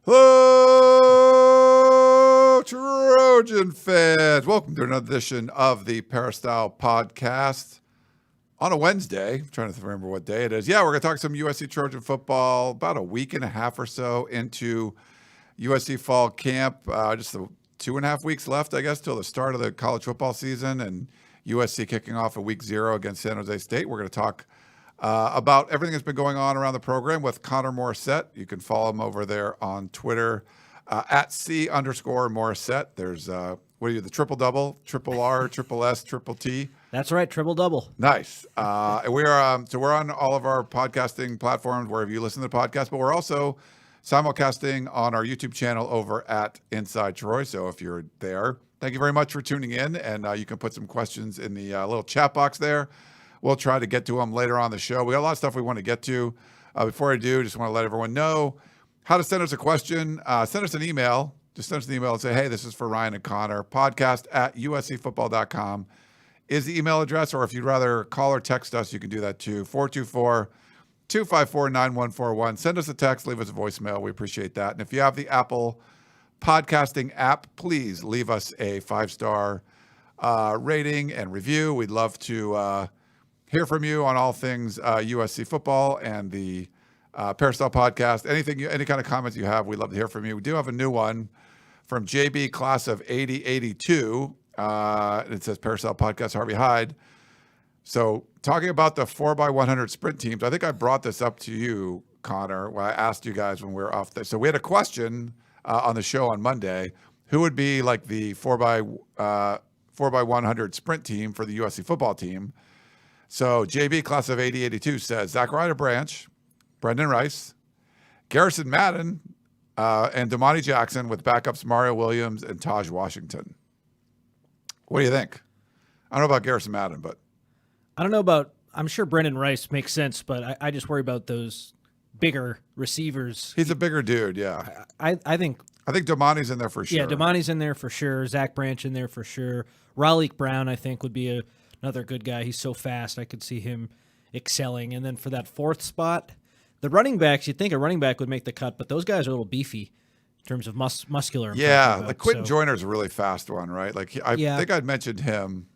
Hello, Trojan fans. Welcome to another edition of the Peristyle Podcast on a Wednesday. I'm trying to remember what day it is. Yeah, we're going to talk some USC Trojan football about a week and a half or so into USC fall camp. Just 2.5 weeks left, I guess, till the start of the college football season, and USC kicking off at week 0 against San Jose State. We're going to talk about everything that's been going on around the program with Connor Morrissette. You can follow him over there on Twitter at C_Morrissette. There's, what are you, the triple-double, triple R, triple S, triple T? That's right, triple-double. Nice. We are so we're on all of our podcasting platforms wherever you listen to the podcast, but we're also simulcasting on our YouTube channel over at Inside Troy. So if you're there, thank you very much for tuning in, and you can put some questions in the little chat box there. We'll try to get to them later on the show. We got a lot of stuff we want to get to. Before I do, just want to let everyone know how to send us a question. Send us an email. Just send us an email and say, hey, this is for Ryan and Connor. Podcast at uscfootball.com is the email address. Or if you'd rather call or text us, you can do that too. 424-254-9141. Send us a text. Leave us a voicemail. We appreciate that. And if you have the Apple podcasting app, please leave us a 5-star rating and review. We'd love to hear from you on all things USC football and the Peristyle Podcast. Any kind of comments you have, we'd love to hear from you. We do have a new one from JB, class of 8082. It says Peristyle Podcast, Harvey Hyde. So talking about the 4x100 sprint teams, I think I brought this up to you, Connor, when I asked you guys when we were off there. So we had a question on the show on Monday. Who would be like the 4x100 sprint team for the USC football team? So JB, class of 8082, says Zachariah Branch, Brendan Rice, Garrison Madden, and Damani Jackson with backups Mario Williams and Taj Washington. What do you think? I don't know about Garrison Madden, but I don't know about, I'm sure Brendan Rice makes sense, but I just worry about those bigger receivers. He's a bigger dude, yeah. I think Damani's in there for sure. Yeah, Damani's in there for sure. Zach Branch in there for sure. Raleigh Brown, I think, would be another good guy. He's so fast. I could see him excelling. And then for that fourth spot, the running backs, you'd think a running back would make the cut, but those guys are a little beefy in terms of muscular. Yeah, like Quentin Joyner's a really fast one, right? Like I think I'd mentioned him.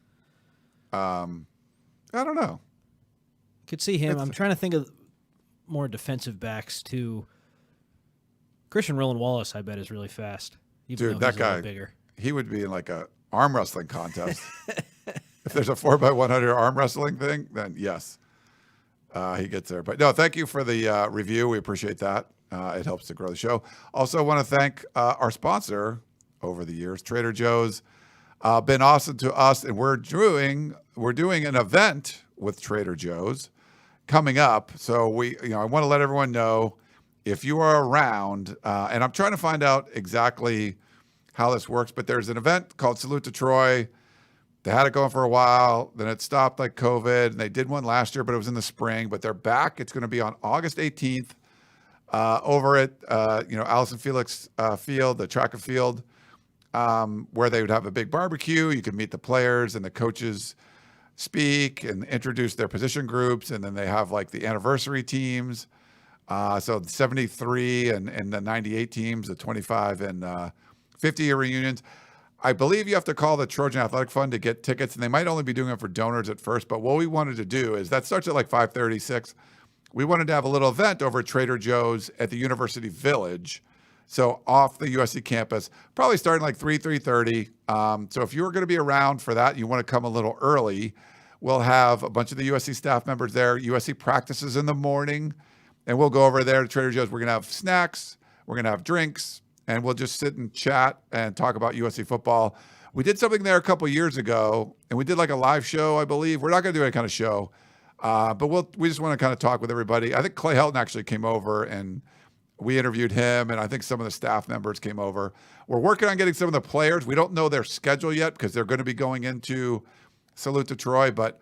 I don't know. Could see him. I'm trying to think of more defensive backs too. Christian Roland Wallace, I bet, is really fast. Dude, that guy, bigger. He would be in like a arm wrestling contest. If there's a 4x100 arm wrestling thing, then yes, he gets there. But no, thank you for the review. We appreciate that. It helps to grow the show. Also want to thank our sponsor over the years, Trader Joe's. Been awesome to us, and we're doing an event with Trader Joe's coming up. So I want to let everyone know if you are around, and I'm trying to find out exactly how this works, but there's an event called Salute to Troy. They had it going for a while, then it stopped like COVID, and they did one last year, but it was in the spring, but they're back. It's going to be on August 18th over at, Allison Felix Field, the track and field, where they would have a big barbecue. You can meet the players and the coaches speak and introduce their position groups, and then they have like the anniversary teams. So the 73 and the 98 teams, the 25 and 50-year reunions. I believe you have to call the Trojan Athletic Fund to get tickets, and they might only be doing it for donors at first. But what we wanted to do is that starts at like 5:36. We wanted to have a little event over at Trader Joe's at the University Village. So off the USC campus, probably starting like 3:30. So if you're going to be around for that, you want to come a little early, we'll have a bunch of the USC staff members there. USC practices in the morning, and we'll go over there to Trader Joe's. We're going to have snacks. We're going to have drinks. And we'll just sit and chat and talk about USC football. We did something there a couple years ago, and we did like a live show, I believe. We're not going to do any kind of show, but we just want to kind of talk with everybody. I think Clay Helton actually came over, and we interviewed him, and I think some of the staff members came over. We're working on getting some of the players. We don't know their schedule yet because they're going to be going into Salute to Troy, but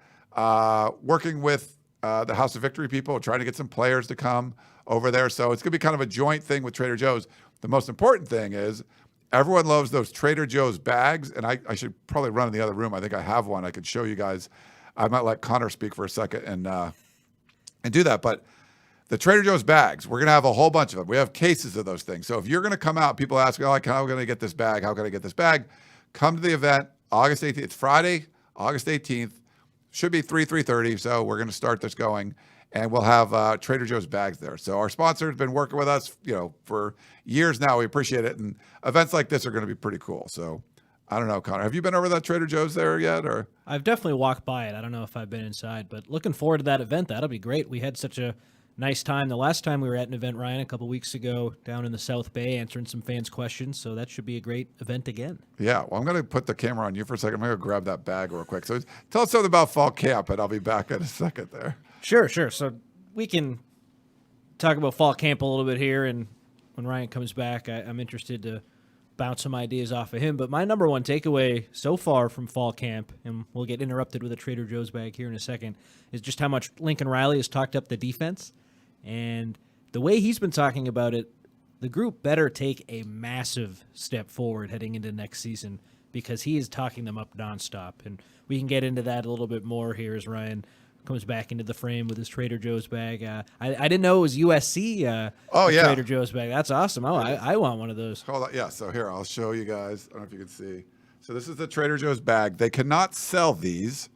working with the House of Victory people, trying to get some players to come over there. So it's going to be kind of a joint thing with Trader Joe's. The most important thing is everyone loves those Trader Joe's bags, and I should probably run in the other room. I think I have one. I could show you guys. I might let Connor speak for a second and do that. But the Trader Joe's bags, we're going to have a whole bunch of them. We have cases of those things. So if you're going to come out, people ask, how am I going to get this bag? How can I get this bag? Come to the event, August 18th. It's Friday, August 18th. Should be 3:30. So we're going to start this going, and we'll have Trader Joe's bags there. So our sponsor has been working with us, for years now. We appreciate it. And events like this are going to be pretty cool. So I don't know, Connor, have you been over that Trader Joe's there yet? Or I've definitely walked by it. I don't know if I've been inside, but looking forward to that event. That'll be great. We had such a nice time the last time we were at an event, Ryan, a couple weeks ago down in the South Bay, answering some fans' questions. So that should be a great event again. Yeah, well, I'm going to put the camera on you for a second. I'm going to grab that bag real quick. So tell us something about fall camp, and I'll be back in a second there. Sure. So we can talk about fall camp a little bit here, and when Ryan comes back, I'm interested to bounce some ideas off of him. But my number one takeaway so far from fall camp, and we'll get interrupted with a Trader Joe's bag here in a second, is just how much Lincoln Riley has talked up the defense. And the way he's been talking about it, the group better take a massive step forward heading into next season because he is talking them up nonstop. And we can get into that a little bit more here as Ryan comes back into the frame with his Trader Joe's bag. I didn't know it was USC Trader Joe's bag. That's awesome. I want one of those. Hold on. Yeah, so here, I'll show you guys. I don't know if you can see. So this is the Trader Joe's bag. They cannot sell these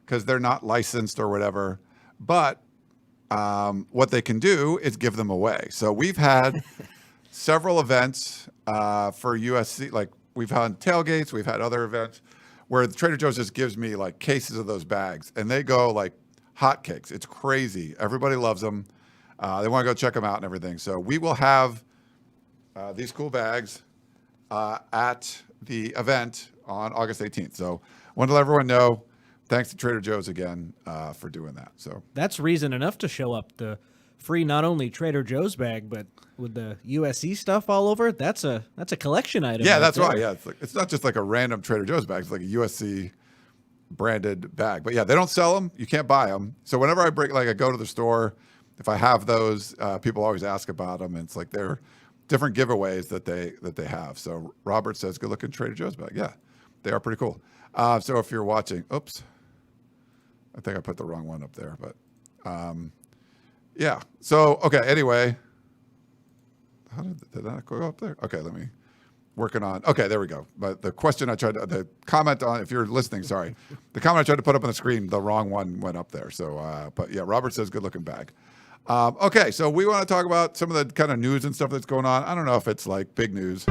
because they're not licensed or whatever, but what they can do is give them away. So we've had several events for USC. Like we've had tailgates, we've had other events where the Trader Joe's just gives me like cases of those bags, and they go like hotcakes. It's crazy. Everybody loves them. They want to go check them out and everything. So we will have these cool bags at the event on August 18th. So I want to let everyone know. Thanks to Trader Joe's again for doing that. So that's reason enough to show up. The free not only Trader Joe's bag, but with the USC stuff all over it. That's a collection item. Yeah, that's right. Yeah, it's not just like a random Trader Joe's bag. It's like a USC branded bag. But yeah, they don't sell them. You can't buy them. So whenever I go to the store, if I have those, people always ask about them. And it's like they're different giveaways that they have. So Robert says, good looking Trader Joe's bag. Yeah, they are pretty cool. So if you're watching, oops. I think I put the wrong one up there, but yeah. So, okay, anyway. How did that go up there? Okay, okay, there we go. But the comment on, if you're listening, sorry. The comment I tried to put up on the screen, the wrong one went up there. So, but yeah, Robert says good looking bag. Okay, so we want to talk about some of the kind of news and stuff that's going on. I don't know if it's like big news.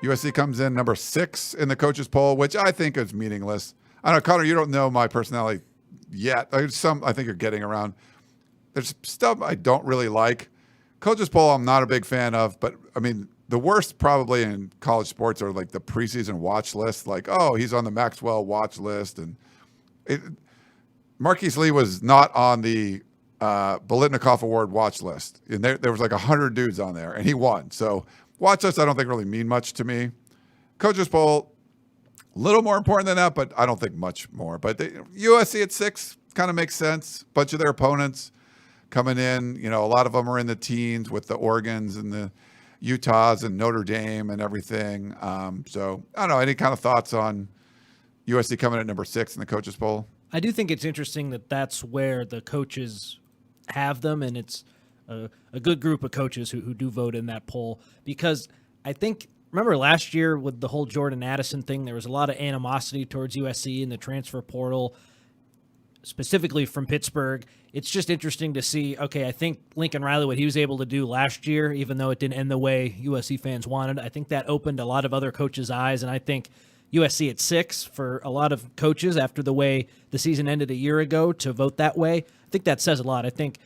USC comes in number 6 in the coaches poll, which I think is meaningless. I don't know, Connor, you don't know my personality yet. There's some I think you're getting around. There's stuff I don't really like. Coaches poll I'm not a big fan of, but I mean, the worst probably in college sports are like the preseason watch list. Like, oh, he's on the Maxwell watch list. And Marquise Lee was not on the Bolitnikoff Award watch list. And there was like 100 dudes on there, and he won. So watch lists I don't think really mean much to me. Coaches poll, a little more important than that, but I don't think much more. But USC at 6 kind of makes sense. Bunch of their opponents coming in. A lot of them are in the teens with the Oregons and the Utahs and Notre Dame and everything. So I don't know. Any kind of thoughts on USC coming at number 6 in the coaches poll? I do think it's interesting that that's where the coaches have them, and it's a good group of coaches who do vote in that poll, because I think, remember last year with the whole Jordan Addison thing, there was a lot of animosity towards USC in the transfer portal, specifically from Pittsburgh. It's just interesting to see, okay, I think Lincoln Riley, what he was able to do last year, even though it didn't end the way USC fans wanted, I think that opened a lot of other coaches' eyes, and I think USC at 6 for a lot of coaches after the way the season ended a year ago to vote that way, I think that says a lot. I think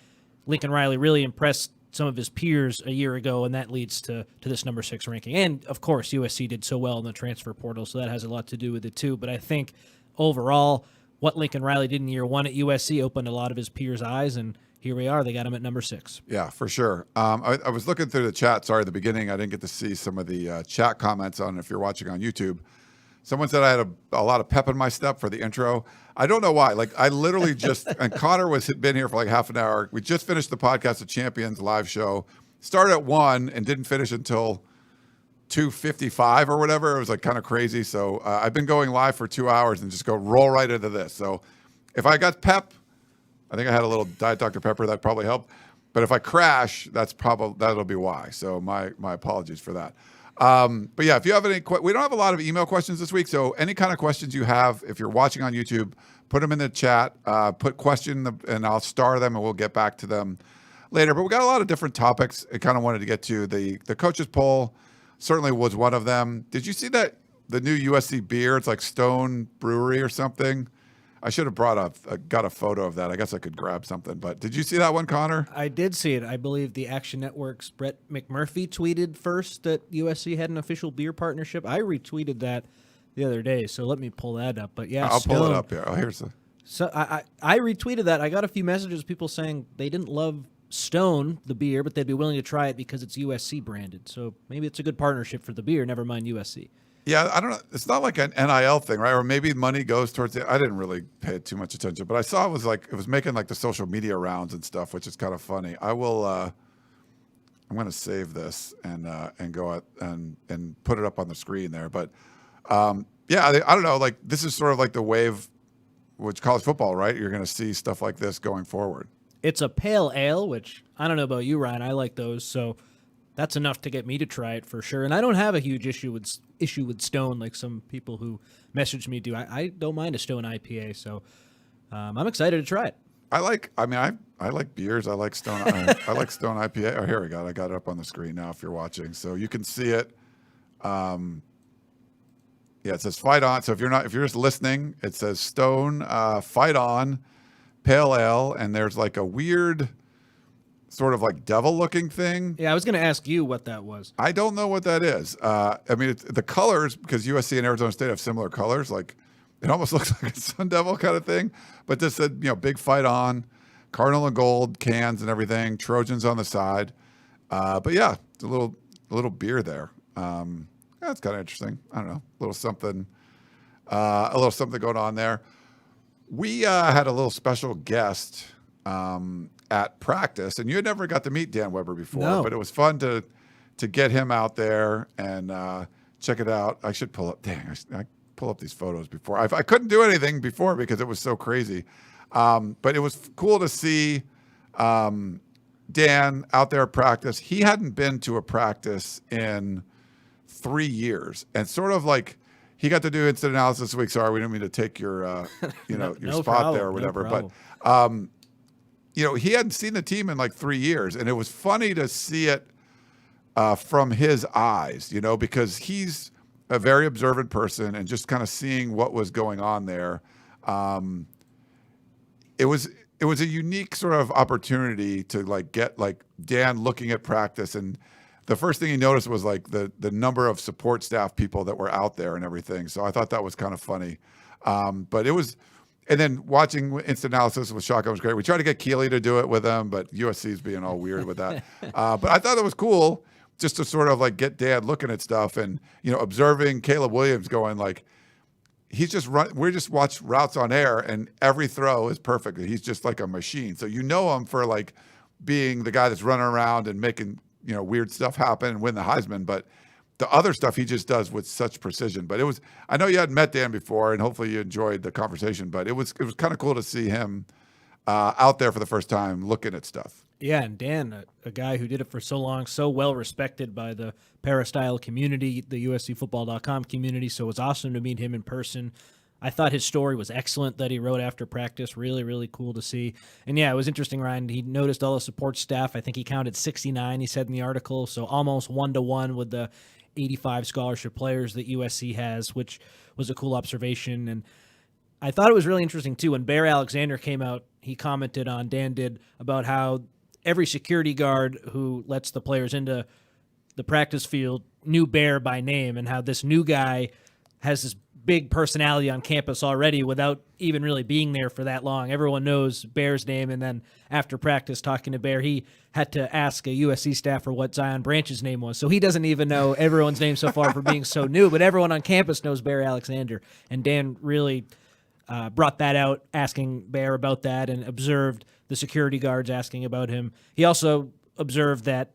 Lincoln Riley really impressed some of his peers a year ago, and that leads to this number 6 ranking. And, of course, USC did so well in the transfer portal, so that has a lot to do with it too. But I think overall what Lincoln Riley did in year 1 at USC opened a lot of his peers' eyes, and here we are. They got him at number 6. Yeah, for sure. I was looking through the chat. Sorry, at the beginning, I didn't get to see some of the chat comments on if you're watching on YouTube. Someone said I had a lot of pep in my step for the intro. I don't know why. Like, I literally just, and Connor had been here for like half an hour. We just finished the Podcast of Champions live show. Started at 1 and didn't finish until 2:55 or whatever. It was like kind of crazy. So I've been going live for 2 hours and just roll right into this. So if I got pep, I think I had a little Diet Dr. Pepper. That probably helped. But if I crash, that'll be why. So my apologies for that. But yeah, if you have any, we don't have a lot of email questions this week. So any kind of questions you have, if you're watching on YouTube, put them in the chat, put question and I'll star them and we'll get back to them later. But we got a lot of different topics I kind of wanted to get to. The coaches poll certainly was one of them. Did you see that the new USC beer? It's like Stone Brewery or something. I should have got a photo of that. I guess I could grab something. But did you see that one, Connor? I did see it. I believe the Action Network's Brett McMurphy tweeted first that USC had an official beer partnership. I retweeted that the other day, so let me pull that up. But yeah, I'll pull it up here. Oh, here's the. So I retweeted that. I got a few messages, people saying they didn't love Stone, the beer, but they'd be willing to try it because it's USC branded. So maybe it's a good partnership for the beer, never mind USC. Yeah, I don't know. It's not like an NIL thing, right? Or maybe money goes towards it. I didn't really pay too much attention, but I saw it was making like the social media rounds and stuff, which is kind of funny. I'm going to save this and go out and put it up on the screen there. But yeah, I don't know. Like, this is sort of like the wave, which college football, right? You're going to see stuff like this going forward. It's a pale ale, which I don't know about you, Ryan. I like those, so that's enough to get me to try it for sure. And I don't have a huge issue with Stone like some people who message me do. I don't mind a Stone IPA, so I'm excited to try it. I like beers. I like Stone. I like Stone IPA. Oh, here we go. I got it up on the screen now. If you're watching, so you can see it. Yeah, it says "Fight On." So if you're just listening, it says Stone Fight On Pale Ale, and there's like a weird sort of like devil-looking thing. Yeah, I was going to ask you what that was. I don't know what that is. I mean, the colors, because USC and Arizona State have similar colors, like it almost looks like a Sun Devil kind of thing. But this said, big fight on, Cardinal and gold cans and everything, Trojans on the side. But yeah, it's a little beer there. That's kind of interesting. I don't know, a little something going on there. We had a little special guest at practice, and you had never got to meet Dan Weber before, but it was fun to get him out there and check it out. I should pull up. I pull up these photos before. I couldn't do anything before because it was so crazy, but it was cool to see Dan out there at practice. He hadn't been to a practice in 3 years, and sort of like he got to do instant analysis this week. Sorry, we didn't mean to take your your spot problem, there or whatever, but. He hadn't seen the team in like 3 years, and it was funny to see it from his eyes, because he's a very observant person, and just kind of seeing what was going on there. It was a unique sort of opportunity to like get like Dan looking at practice, and the first thing he noticed was like the number of support staff people that were out there and everything. So I thought that was kind of funny, but it was. And then watching instant analysis with Shotgun was great. We tried to get Keeley to do it with him, but USC's being all weird with that. But I thought it was cool just to sort of like get Dan looking at stuff and, observing Caleb Williams going like, we just watch routes on air and every throw is perfect. He's just like a machine. So him for like being the guy that's running around and making, weird stuff happen and win the Heisman. But the other stuff he just does with such precision. But I know you hadn't met Dan before, and hopefully you enjoyed the conversation, but it was kind of cool to see him out there for the first time looking at stuff. Yeah, and Dan, a guy who did it for so long, so well respected by the Peristyle community, the USCfootball.com community, so it was awesome to meet him in person. I thought his story was excellent that he wrote after practice. Really, really cool to see. And yeah, it was interesting, Ryan. He noticed all the support staff. I think he counted 69, he said in the article, so almost 1-to-1 with the 85 scholarship players that USC has, which was a cool observation. And I thought it was really interesting, too. When Bear Alexander came out, he commented on, Dan did, about how every security guard who lets the players into the practice field knew Bear by name, and how this new guy has this big personality on campus already without even really being there for that long. Everyone knows Bear's name, and then after practice talking to Bear, he had to ask a USC staffer what Zion Branch's name was. So he doesn't even know everyone's name so far for being so new, but everyone on campus knows Bear Alexander. And Dan really brought that out, asking Bear about that, and observed the security guards asking about him. He also observed that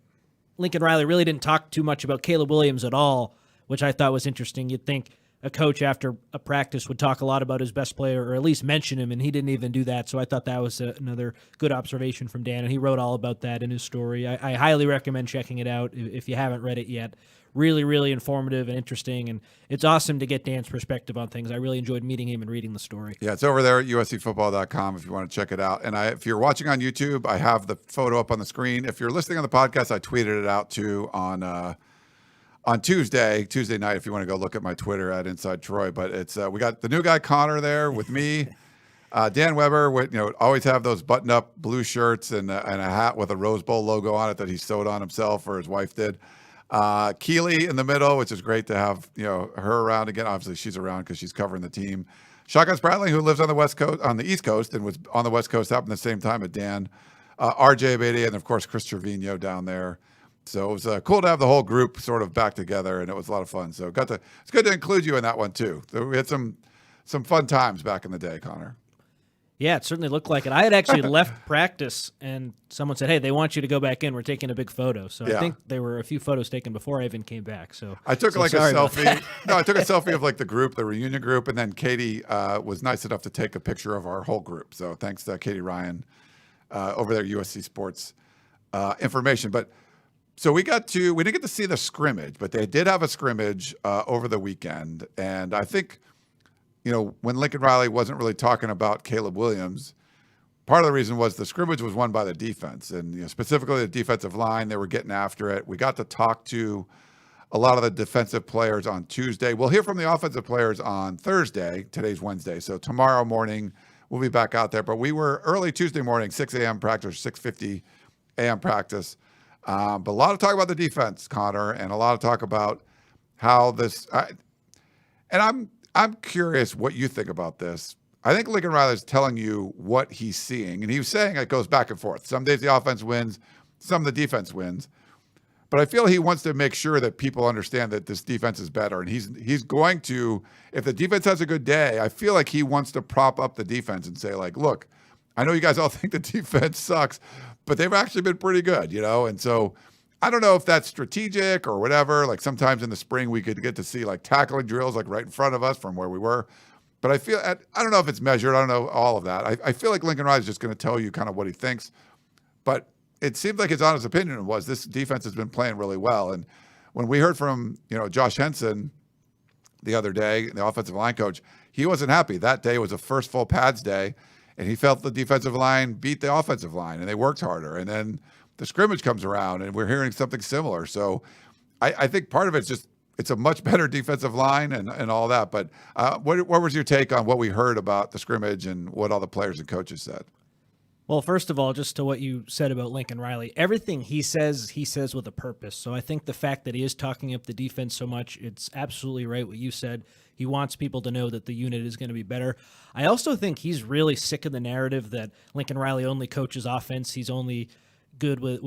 Lincoln Riley really didn't talk too much about Caleb Williams at all, which I thought was interesting. You'd think a coach after a practice would talk a lot about his best player, or at least mention him, and he didn't even do that. So I thought that was another good observation from Dan, and he wrote all about that in his story. I highly recommend checking it out if you haven't read it yet. Really, really informative and interesting, and it's awesome to get Dan's perspective on things. I really enjoyed meeting him and reading the story. Yeah, it's over there at uscfootball.com if you want to check it out. And if you're watching on YouTube, I have the photo up on the screen. If you're listening on the podcast, I tweeted it out too on Tuesday night, if you want to go look at my Twitter at Inside Troy. But it's we got the new guy Connor there with me, Dan Weber. Always have those button-up blue shirts and a hat with a Rose Bowl logo on it that he sewed on himself, or his wife did. Keely in the middle, which is great to have her around again. Obviously, she's around because she's covering the team. Shotgun Spratling, who lives on the East Coast, and was on the West Coast happened the same time at Dan. RJ Beatty, and of course Chris Trevino down there. So it was cool to have the whole group sort of back together, and it was a lot of fun. So it's good to include you in that one too. So we had some fun times back in the day, Connor. Yeah, it certainly looked like it. I had actually left practice, and someone said, "Hey, they want you to go back in. We're taking a big photo." So I think there were a few photos taken before I even came back. So I took a selfie. No, I took a selfie of like the group, the reunion group, and then Katie was nice enough to take a picture of our whole group. So thanks to Katie Ryan over there at USC Sports Information. But so we didn't get to see the scrimmage, but they did have a scrimmage over the weekend, and I think, when Lincoln Riley wasn't really talking about Caleb Williams, part of the reason was the scrimmage was won by the defense, and specifically the defensive line. They were getting after it. We got to talk to a lot of the defensive players on Tuesday. We'll hear from the offensive players on Thursday. Today's Wednesday, so tomorrow morning we'll be back out there. But we were early Tuesday morning, 6 a.m. practice, 6:50 a.m. practice. But a lot of talk about the defense, Connor, and a lot of talk about how this. I'm curious what you think about this. I think Lincoln Riley is telling you what he's seeing, and he was saying it goes back and forth. Some days the offense wins, some the defense wins. But I feel he wants to make sure that people understand that this defense is better, and he's going to. If the defense has a good day, I feel like he wants to prop up the defense and say, like, look, I know you guys all think the defense sucks, but they've actually been pretty good, And so I don't know if that's strategic or whatever. Like sometimes in the spring we could get to see like tackling drills like right in front of us from where we were. But I don't know if it's measured. I don't know all of that. I feel like Lincoln Riley is just going to tell you kind of what he thinks. But it seemed like his honest opinion was this defense has been playing really well. And when we heard from, Josh Henson the other day, the offensive line coach, he wasn't happy. That day was the first full pads day, and he felt the defensive line beat the offensive line, and they worked harder. And then the scrimmage comes around, and we're hearing something similar. So I think part of it's just it's a much better defensive line and all that. But what was your take on what we heard about the scrimmage and what all the players and coaches said? Well, first of all, just to what you said about Lincoln Riley, everything he says with a purpose. So I think the fact that he is talking up the defense so much, it's absolutely right what you said. He wants people to know that the unit is going to be better. I also think he's really sick of the narrative that Lincoln Riley only coaches offense. He's only good with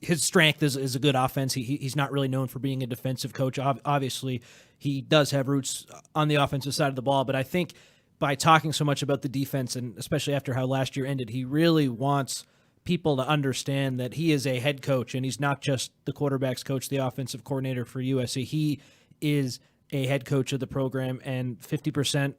his strength is a good offense. He's not really known for being a defensive coach. Obviously, he does have roots on the offensive side of the ball, but I think by talking so much about the defense, and especially after how last year ended, he really wants people to understand that he is a head coach, and he's not just the quarterback's coach, the offensive coordinator for USC. He is a head coach of the program, and 50%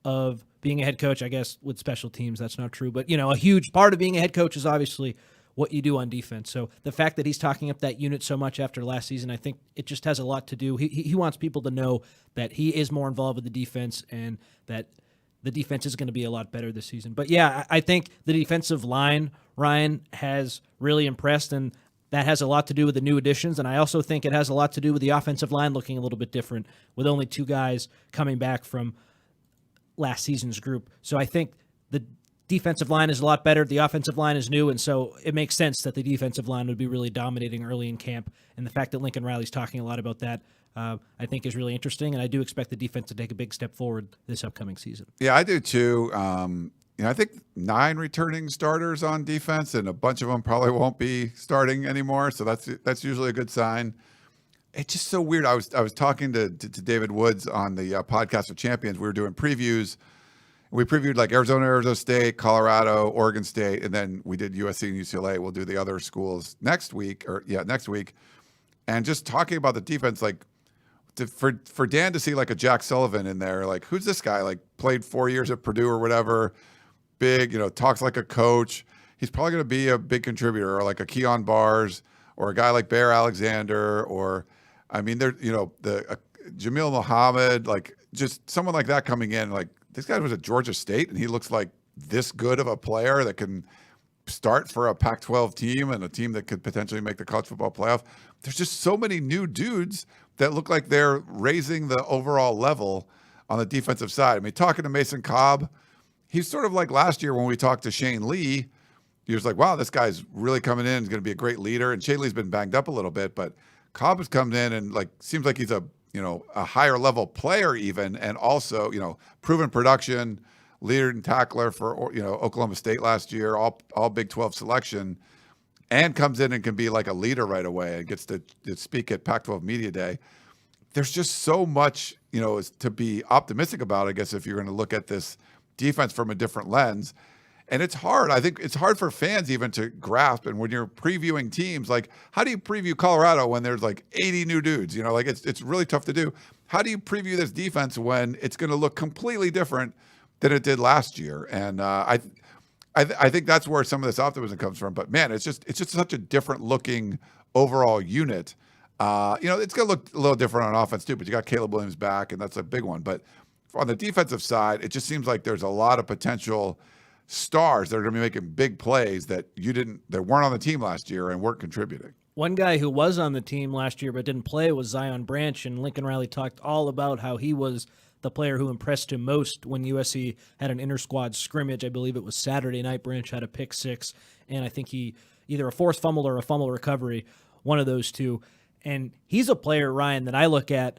of being a head coach, I guess with special teams, that's not true, but a huge part of being a head coach is obviously what you do on defense. So the fact that he's talking up that unit so much after last season, I think it just has a lot to do. He wants people to know that he is more involved with the defense and that the defense is going to be a lot better this season. But yeah, I think the defensive line, Ryan, has really impressed, and that has a lot to do with the new additions. And I also think it has a lot to do with the offensive line looking a little bit different with only two guys coming back from last season's group. So I think defensive line is a lot better. The offensive line is new, and so it makes sense that the defensive line would be really dominating early in camp. And the fact that Lincoln Riley's talking a lot about that, I think is really interesting. And I do expect the defense to take a big step forward this upcoming season. Yeah, I do too. I think 9 returning starters on defense, and a bunch of them probably won't be starting anymore. So that's usually a good sign. It's just so weird. I was talking to David Woods on the podcast of Champions. We were doing previews. We previewed like Arizona State, Colorado, Oregon State, and then we did USC and UCLA. We'll do the other schools next week. And just talking about the defense, like for Dan to see like a Jack Sullivan in there, like who's this guy? Like played 4 years at Purdue or whatever, big, talks like a coach. He's probably going to be a big contributor, or like a Keon Bars, or a guy like Bear Alexander, or Jamil Muhammad, like just someone like that coming in. Like this guy was at Georgia State, and he looks like this good of a player that can start for a Pac-12 team and a team that could potentially make the college football playoff. There's just so many new dudes that look like they're raising the overall level on the defensive side. I mean, talking to Mason Cobb, he's sort of like last year when we talked to Shane Lee. He was like, wow, this guy's really coming in. He's going to be a great leader. And Shane Lee's been banged up a little bit, but Cobb has come in and like seems like he's a higher level player even, and also, proven production, leader and tackler for, Oklahoma State last year, all Big 12 selection, and comes in and can be like a leader right away and gets to speak at Pac-12 Media Day. There's just so much, to be optimistic about, I guess, if you're going to look at this defense from a different lens. And it's hard. I think it's hard for fans even to grasp. And when you're previewing teams, like how do you preview Colorado when there's like 80 new dudes? It's really tough to do. How do you preview this defense when it's going to look completely different than it did last year? And I think that's where some of this optimism comes from. But man, it's just such a different looking overall unit. It's going to look a little different on offense too. But you got Caleb Williams back, and that's a big one. But on the defensive side, it just seems like there's a lot of potential stars that are going to be making big plays that weren't on the team last year and weren't contributing. One guy who was on the team last year but didn't play was Zion Branch, and Lincoln Riley talked all about how he was the player who impressed him most when USC had an inter-squad scrimmage. I believe it was Saturday night. Branch had a pick 6, and I think he either a forced fumble or a fumble recovery, one of those two. And he's a player, Ryan, that I look at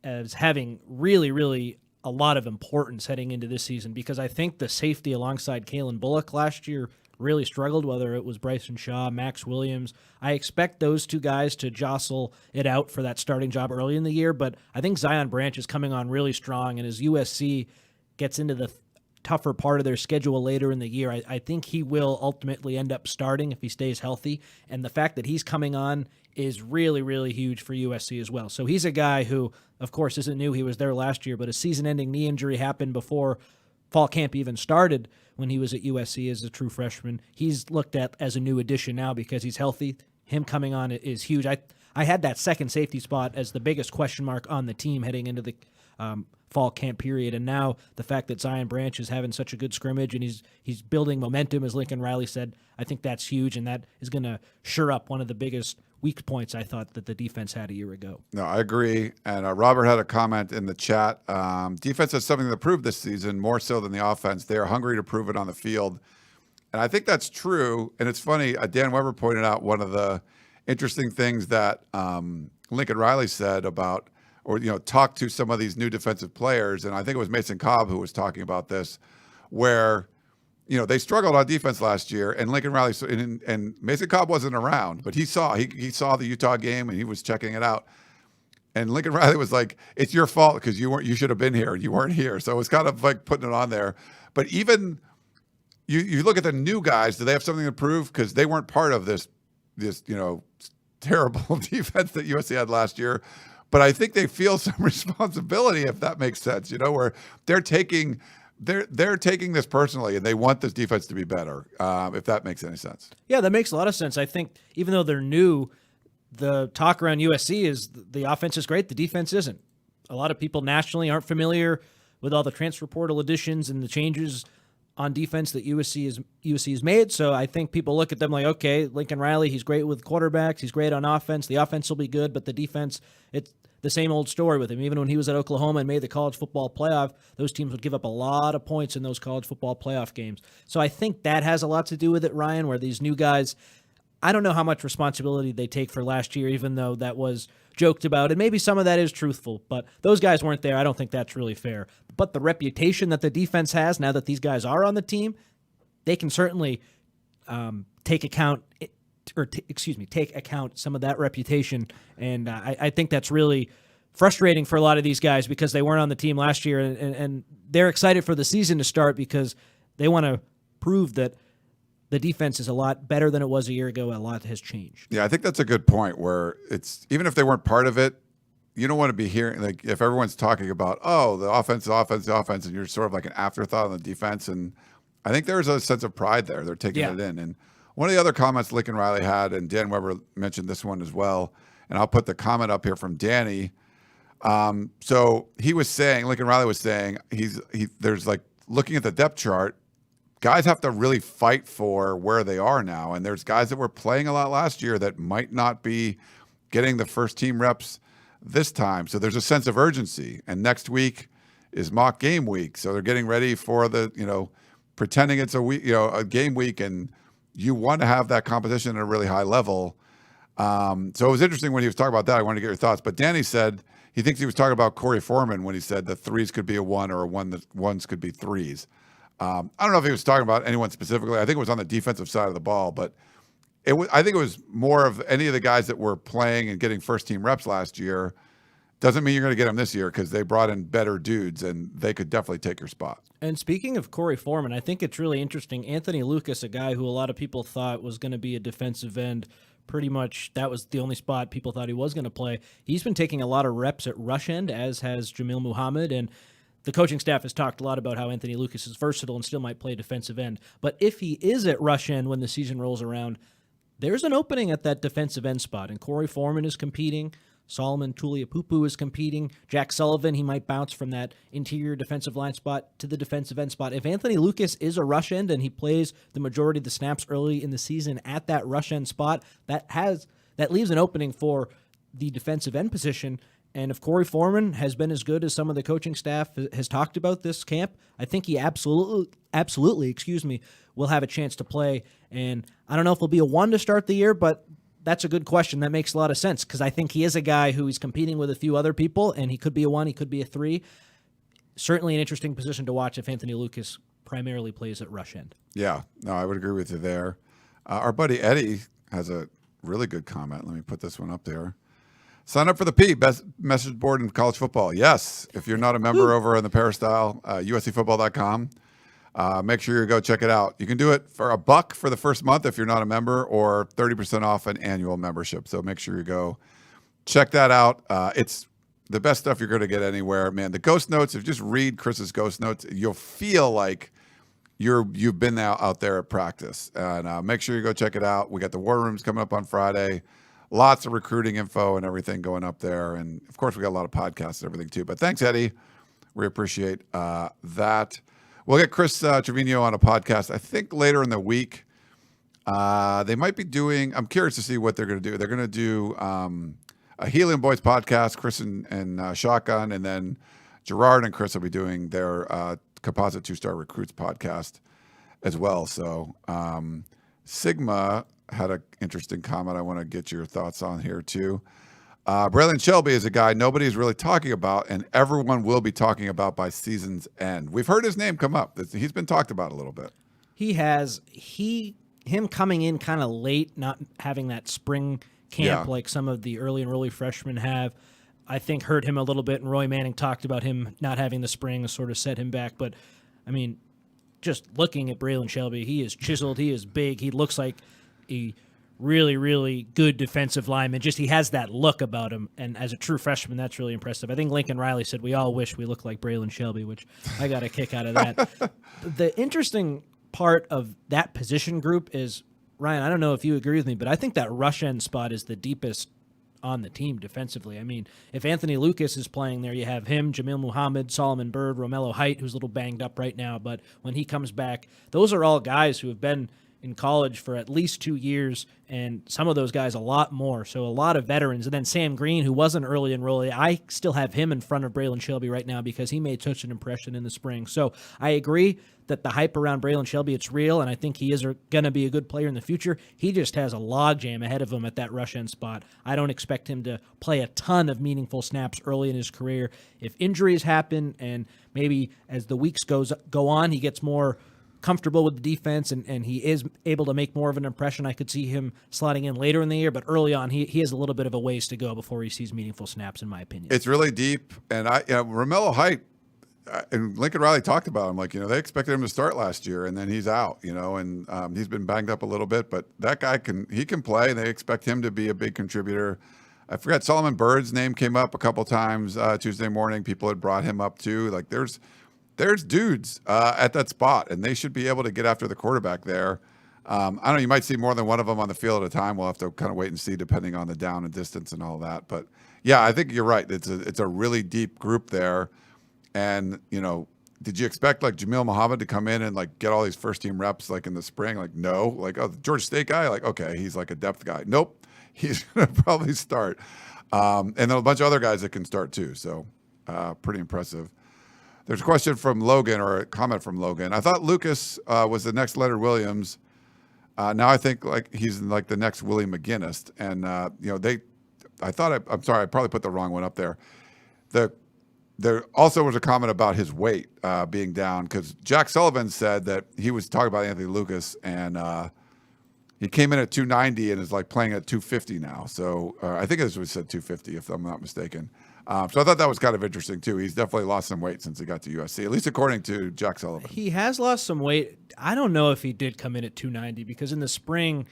as having really, really a lot of importance heading into this season, because I think the safety alongside Kalen Bullock last year really struggled, whether it was Bryson Shaw, Max Williams. I expect those two guys to jostle it out for that starting job early in the year, but I think Zion Branch is coming on really strong, and as USC gets into the tougher part of their schedule later in the year, I think he will ultimately end up starting if he stays healthy, and the fact that he's coming on is really, really huge for USC as well. So he's a guy who, of course, isn't new. He was there last year, but a season-ending knee injury happened before fall camp even started when he was at USC as a true freshman. He's looked at as a new addition now because he's healthy. Him coming on is huge. I had that second safety spot as the biggest question mark on the team heading into the fall camp period, and now the fact that Zion Branch is having such a good scrimmage and he's building momentum, as Lincoln Riley said, I think that's huge, and that is going to shore up one of the biggest weak points I thought that the defense had a year ago. No, I agree. And Robert had a comment in the chat. Defense has something to prove this season, more so than the offense. They are hungry to prove it on the field. And I think that's true. And it's funny, Dan Weber pointed out one of the interesting things that Lincoln Riley said about, or, talked to some of these new defensive players. And I think it was Mason Cobb who was talking about this, where they struggled on defense last year, and Lincoln Riley and Mason Cobb wasn't around, but he saw the Utah game and he was checking it out. And Lincoln Riley was like, "It's your fault because you should have been here. You weren't here." So it's kind of like putting it on there. But even you look at the new guys, do they have something to prove? Because they weren't part of this terrible defense that USC had last year. But I think they feel some responsibility, if that makes sense. Where they're taking this personally, and they want this defense to be better, if that makes any sense. Yeah, that makes a lot of sense. I think even though they're new, the talk around USC is the offense is great, the defense isn't. A lot of people nationally aren't familiar with all the transfer portal additions and the changes on defense that USC has made. So I think people look at them like, okay, Lincoln Riley, he's great with quarterbacks, he's great on offense, the offense will be good, but the defense, the same old story with him. Even when he was at Oklahoma and made the college football playoff, those teams would give up a lot of points in those college football playoff games. So I think that has a lot to do with it, Ryan, where these new guys, I don't know how much responsibility they take for last year, even though that was joked about, and maybe some of that is truthful, but those guys weren't there. I don't think that's really fair. But the reputation that the defense has now that these guys are on the team, they can certainly take account some of that reputation, and I think that's really frustrating for a lot of these guys because they weren't on the team last year, and they're excited for the season to start because they want to prove that the defense is a lot better than it was a year ago. A lot has changed. Yeah, I think that's a good point where it's, even if they weren't part of it, you don't want to be hearing, like, if everyone's talking about, oh, the offense, and you're sort of like an afterthought on the defense. And I think there's a sense of pride there. They're taking it in. And one of the other comments Lincoln Riley had, and Dan Weber mentioned this one as well, and I'll put the comment up here from Danny. So he was saying, Lincoln Riley was saying, there's like, looking at the depth chart, guys have to really fight for where they are now. And there's guys that were playing a lot last year that might not be getting the first team reps this time. So there's a sense of urgency. And next week is mock game week. So they're getting ready for the, pretending it's a week, a game week, and you want to have that competition at a really high level. So it was interesting when he was talking about that. I wanted to get your thoughts. But Danny said he thinks he was talking about Corey Foreman when he said the threes could be a one, or ones could be threes. I don't know if he was talking about anyone specifically. I think it was on the defensive side of the ball, but I think it was more of any of the guys that were playing and getting first-team reps last year. Doesn't mean you're going to get them this year because they brought in better dudes, and they could definitely take your spot. And speaking of Corey Foreman, I think it's really interesting. Anthony Lucas, a guy who a lot of people thought was going to be a defensive end, pretty much that was the only spot people thought he was going to play. He's been taking a lot of reps at rush end, as has Jamil Muhammad, and the coaching staff has talked a lot about how Anthony Lucas is versatile and still might play defensive end. But if he is at rush end when the season rolls around, there's an opening at that defensive end spot. And Corey Foreman is competing. Solomon Tuliapupu is competing. Jack Sullivan, he might bounce from that interior defensive line spot to the defensive end spot. If Anthony Lucas is a rush end and he plays the majority of the snaps early in the season at that rush end spot, that leaves an opening for the defensive end position. And if Corey Foreman has been as good as some of the coaching staff has talked about this camp, I think he absolutely, will have a chance to play. And I don't know if he'll be a one to start the year, but that's a good question. That makes a lot of sense because I think he is a guy who is competing with a few other people, and he could be a one, he could be a three. Certainly an interesting position to watch if Anthony Lucas primarily plays at rush end. Yeah, no, I would agree with you there. Our buddy Eddie has a really good comment. Let me put this one up there. Sign up for the P, best message board in college football. Yes, if you're not a member over on the Peristyle, USCfootball.com, make sure you go check it out. You can do it for $1 for the first month if you're not a member, or 30% off an annual membership. So make sure you go check that out. It's the best stuff you're going to get anywhere, man. The ghost notes, if you just read Chris's ghost notes, you'll feel like you've been out there at practice. And make sure you go check it out. We got the War Rooms coming up on Friday. Lots of recruiting info and everything going up there. And, of course, we got a lot of podcasts and everything, too. But thanks, Eddie. We appreciate that. We'll get Chris Trevino on a podcast, I think, later in the week. They might be doing – I'm curious to see what they're going to do. They're going to do a Helium Boys podcast, Chris and Shotgun, and then Gerard and Chris will be doing their Composite Two-Star Recruits podcast as well. So Sigma – had an interesting comment I want to get your thoughts on here too. Braylon Shelby is a guy nobody's really talking about, and everyone will be talking about by season's end. We've heard his name come up. He's been talked about a little bit. He has. Him coming in kind of late, not having that spring camp like some of the early enrollee freshmen have, I think hurt him a little bit, and Roy Manning talked about him not having the spring sort of set him back. But, I mean, just looking at Braylon Shelby, he is chiseled, he is big, he looks like a really, really good defensive lineman. Just he has that look about him, and as a true freshman, that's really impressive. I think Lincoln Riley said we all wish we looked like Braylon Shelby, which I got a kick out of that. The interesting part of that position group is, Ryan, I don't know if you agree with me, but I think that rush end spot is the deepest on the team defensively. I mean, if Anthony Lucas is playing there, you have him, Jamil Muhammad, Solomon Byrd, Romello Height, who's a little banged up right now, but when he comes back, those are all guys who have been in college for at least 2 years, and some of those guys a lot more. So a lot of veterans. And then Sam Green, who wasn't early enrollee, I still have him in front of Braylon Shelby right now because he made such an impression in the spring. So I agree that the hype around Braylon Shelby, it's real, and I think he is going to be a good player in the future. He just has a logjam ahead of him at that rush end spot. I don't expect him to play a ton of meaningful snaps early in his career. If injuries happen and maybe as the weeks go on, he gets more comfortable with the defense and he is able to make more of an impression, I could see him slotting in later in the year, but early on he has a little bit of a ways to go before he sees meaningful snaps, in my opinion. It's really deep, and Romello Height and Lincoln Riley talked about him, like, they expected him to start last year and then he's out, and he's been banged up a little bit, but that guy can play, and they expect him to be a big contributor. I forgot Solomon Bird's name came up a couple times Tuesday morning. People had brought him up too. Like there's dudes at that spot, and they should be able to get after the quarterback there. I don't know. You might see more than one of them on the field at a time. We'll have to kind of wait and see, depending on the down and distance and all that. But yeah, I think you're right. It's a really deep group there, and did you expect like Jamil Muhammad to come in and like get all these first team reps like in the spring? Like no. Like, oh, the Georgia State guy. Like, okay, he's like a depth guy. Nope, he's gonna probably start. And then a bunch of other guys that can start too. So pretty impressive. There's a question from Logan, or a comment from Logan. I thought Lucas was the next Leonard Williams. Now I think like he's like the next Willie McGinnis. And I'm sorry, I probably put the wrong one up there. There also was a comment about his weight being down, because Jack Sullivan said that he was talking about Anthony Lucas, and he came in at 290 and is like playing at 250 now. So I think it was said 250 if I'm not mistaken. So I thought that was kind of interesting too. He's definitely lost some weight since he got to USC, at least according to Jack Sullivan. He has lost some weight. I don't know if he did come in at 290, because in the spring,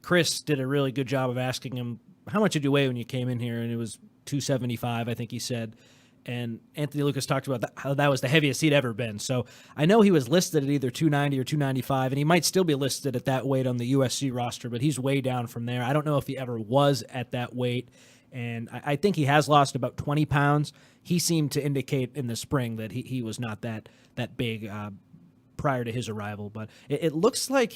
Chris did a really good job of asking him, how much did you weigh when you came in here? And it was 275, I think he said. And Anthony Lucas talked about how that was the heaviest he'd ever been. So I know he was listed at either 290 or 295, and he might still be listed at that weight on the USC roster, but he's way down from there. I don't know if he ever was at that weight. And I think he has lost about 20 pounds. He seemed to indicate in the spring that he was not that big prior to his arrival. But it looks like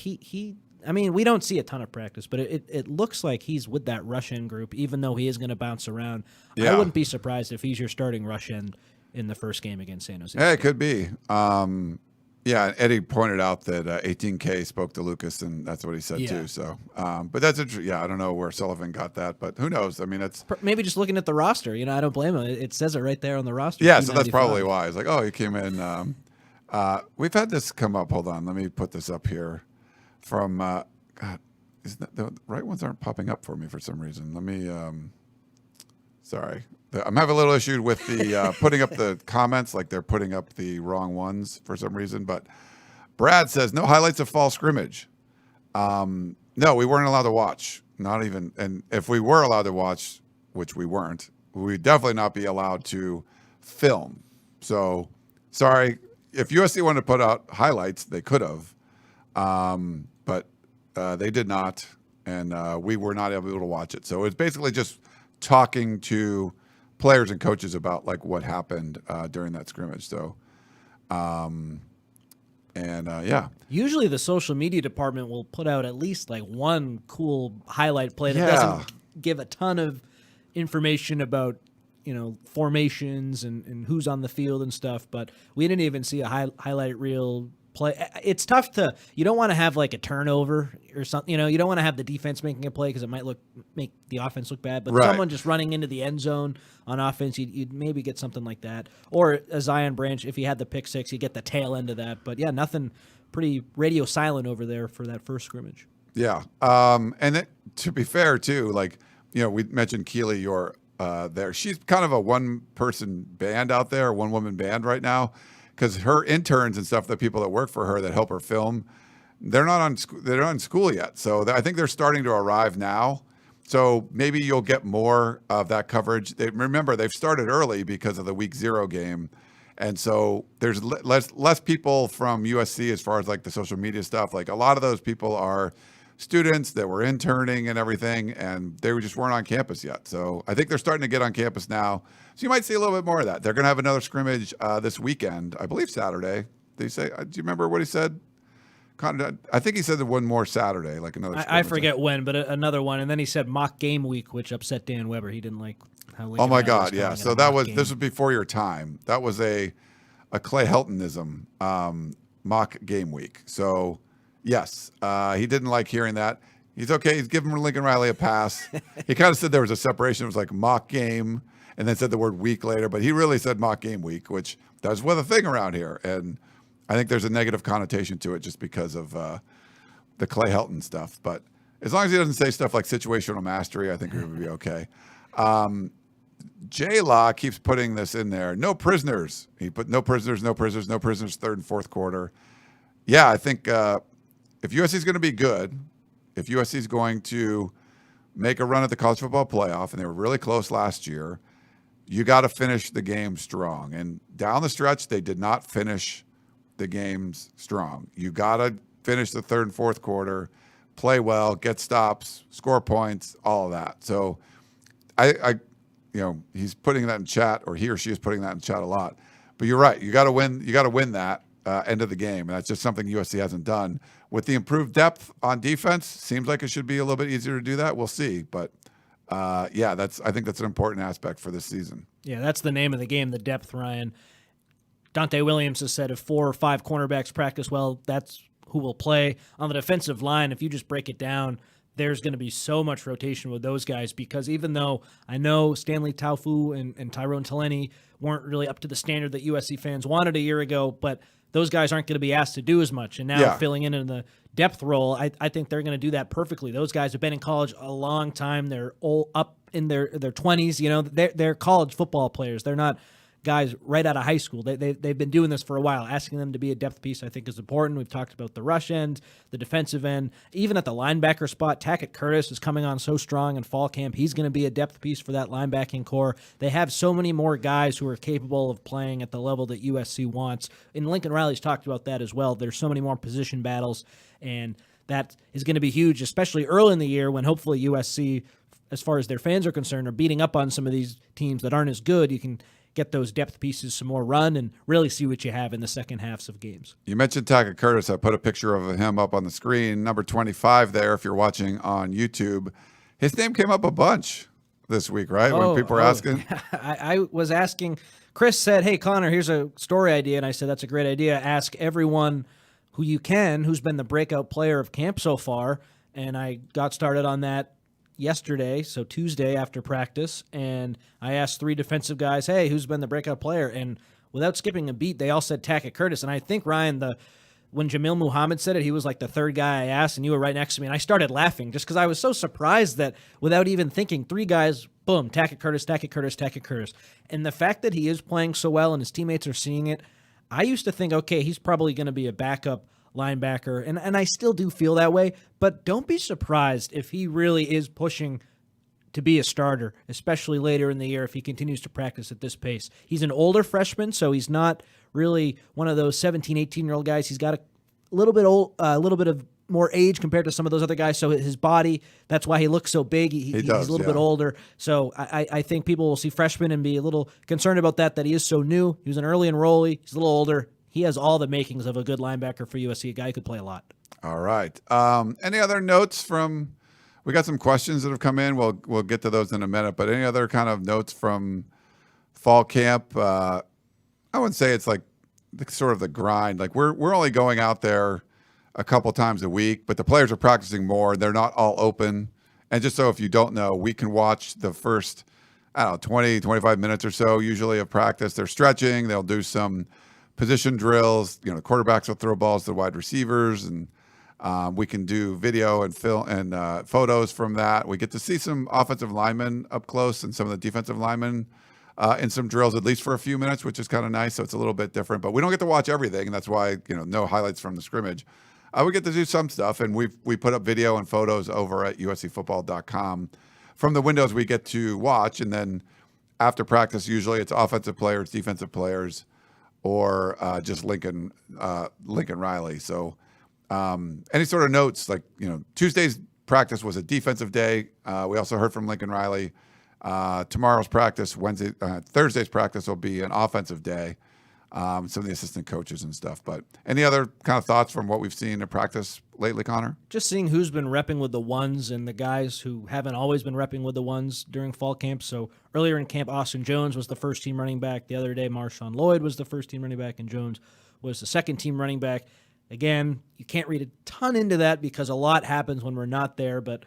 I mean, we don't see a ton of practice, but it looks like he's with that rush end group, even though he is going to bounce around. Yeah. I wouldn't be surprised if he's your starting rush end in the first game against San Jose. Yeah, it could be. Yeah, Eddie pointed out that 18K spoke to Lucas, and that's what he said too. So, but that's interesting. Yeah, I don't know where Sullivan got that, but who knows? I mean, it's maybe just looking at the roster. I don't blame him. It says it right there on the roster. Yeah, so that's probably why. It's like, oh, he came in. We've had this come up. Hold on, let me put this up here. From God, the right ones aren't popping up for me for some reason. Let me. Sorry. I'm having a little issue with the putting up the comments, like they're putting up the wrong ones for some reason. But Brad says, no highlights of fall scrimmage. No, we weren't allowed to watch. Not even. And if we were allowed to watch, which we weren't, we'd definitely not be allowed to film. So, sorry. If USC wanted to put out highlights, they could have. But they did not. And we were not able to watch it. So it's basically just talking to players and coaches about like what happened during that scrimmage. So, yeah. Usually the social media department will put out at least like one cool highlight play that doesn't give a ton of information about, formations and who's on the field and stuff. But we didn't even see a highlight reel play. It's tough you don't want to have like a turnover or something, you don't want to have the defense making a play because it might make the offense look bad, but someone just running into the end zone on offense, you'd maybe get something like that. Or a Zion Branch, if he had the pick six, you get the tail end of that. But yeah, nothing, pretty radio silent over there for that first scrimmage. Yeah. And to be fair too, like, we mentioned Keely, you're there. She's kind of a one-person band out there, one-woman band right now. Because her interns and stuff, the people that work for her that help her film, they're not in school yet. So I think they're starting to arrive now. So maybe you'll get more of that coverage. Remember, they've started early because of the week 0 game. And so there's less people from USC as far as like the social media stuff. Like a lot of those people are students that were interning and everything, and they just weren't on campus yet. So I think they're starting to get on campus now. So you might see a little bit more of that. They're going to have another scrimmage this weekend, I believe Saturday. Did he say? Do you remember what he said? I think he said one more Saturday, like another. I forget when, but another one, and then he said mock game week, which upset Dan Weber. He didn't like how. Lincoln Oh my Riley God, yeah. So this was before your time. That was a Clay Heltonism mock game week. So yes, he didn't like hearing that. He's okay. He's giving Lincoln Riley a pass. He kind of said there was a separation. It was like mock game, and then said the word week later. But he really said mock game week, which that's a thing around here. And I think there's a negative connotation to it just because of the Clay Helton stuff. But as long as he doesn't say stuff like situational mastery, I think we would be okay. J-Law keeps putting this in there. No prisoners. He put no prisoners, third and fourth quarter. Yeah, I think if USC is going to be good, if USC is going to make a run at the college football playoff, and they were really close last year, you got to finish the game strong. And down the stretch, they did not finish the games strong. You got to finish the third and fourth quarter, play well, get stops, score points, all of that. So he's putting that in chat, or he or she is putting that in chat a lot. But you're right. You got to win. You got to win that end of the game, and that's just something USC hasn't done. With the improved depth on defense, seems like it should be a little bit easier to do that. We'll see, but I think that's an important aspect for this season. Yeah, that's the name of the game, the depth, Ryan. Dante Williams has said if 4 or 5 cornerbacks practice well, that's who will play. On the defensive line, if you just break it down, there's going to be so much rotation with those guys, because even though I know Stanley Taufu and Tyrone Taleni weren't really up to the standard that USC fans wanted a year ago, but those guys aren't going to be asked to do as much. And now filling in the depth role, I think they're going to do that perfectly. Those guys have been in college a long time. They're all up in their 20s. They're college football players. They're not guys right out of high school. They've been doing this for a while. Asking them to be a depth piece, I think, is important. We've talked about the rush end, the defensive end, even at the linebacker spot. Tackett Curtis is coming on so strong in fall camp. He's going to be a depth piece for that linebacking core. They have so many more guys who are capable of playing at the level that USC wants. And Lincoln Riley's talked about that as well. There's so many more position battles, and that is going to be huge, especially early in the year when hopefully USC, as far as their fans are concerned, are beating up on some of these teams that aren't as good. You can get those depth pieces some more run and really see what you have in the second halves of games. You mentioned Tackett Curtis. I put a picture of him up on the screen, number 25 there, if you're watching on YouTube. His name came up a bunch this week, right? When people were asking. I was asking. Chris said, hey, Connor, here's a story idea. And I said, that's a great idea. Ask everyone who you can who's been the breakout player of camp so far. And I got started on that yesterday, so Tuesday after practice, and I asked 3 defensive guys, hey, who's been the breakout player? And without skipping a beat, they all said Tackett Curtis. And I think, Ryan, when Jamil Muhammad said it, he was like the third guy I asked, and you were right next to me. And I started laughing just because I was so surprised that without even thinking, 3 guys, boom, Tackett Curtis, Tackett Curtis, Tackett Curtis. And the fact that he is playing so well and his teammates are seeing it, I used to think, okay, he's probably going to be a backup linebacker, and I still do feel that way, but don't be surprised if he really is pushing to be a starter, especially later in the year if he continues to practice at this pace. He's an older freshman, so he's not really one of those 17, 18-year-old guys. He's got a little bit of more age compared to some of those other guys, so his body, that's why he looks so big. He's a little bit older, so I think people will see freshmen and be a little concerned about that he is so new. He was an early enrollee. He's a little older. He has all the makings of a good linebacker for USC, a guy who could play a lot. All right. Any other notes from – we got some questions that have come in. We'll get to those in a minute. But any other kind of notes from fall camp? I wouldn't say it's like sort of the grind. Like we're only going out there a couple times a week, but the players are practicing more. They're not all open. And just so if you don't know, we can watch the first, 20, 25 minutes or so usually of practice. They're stretching. They'll do some – position drills, the quarterbacks will throw balls to the wide receivers, and we can do video and film and photos from that. We get to see some offensive linemen up close and some of the defensive linemen in some drills, at least for a few minutes, which is kind of nice. So it's a little bit different, but we don't get to watch everything, and that's why no highlights from the scrimmage. We get to do some stuff, and we put up video and photos over at uscfootball.com from the windows we get to watch, and then after practice, usually it's offensive players, defensive players, or just Lincoln Riley. So any sort of notes, like, Tuesday's practice was a defensive day. We also heard from Lincoln Riley. Tomorrow's practice, Thursday's practice will be an offensive day. some of the assistant coaches and stuff. But any other kind of thoughts from what we've seen in practice lately, Connor? Just seeing who's been repping with the ones and the guys who haven't always been repping with the ones during fall camp. So earlier in camp, Austin Jones was the first team running back. The other day, Marshawn Lloyd was the first team running back, and Jones was the second team running back. Again, you can't read a ton into that because a lot happens when we're not there, but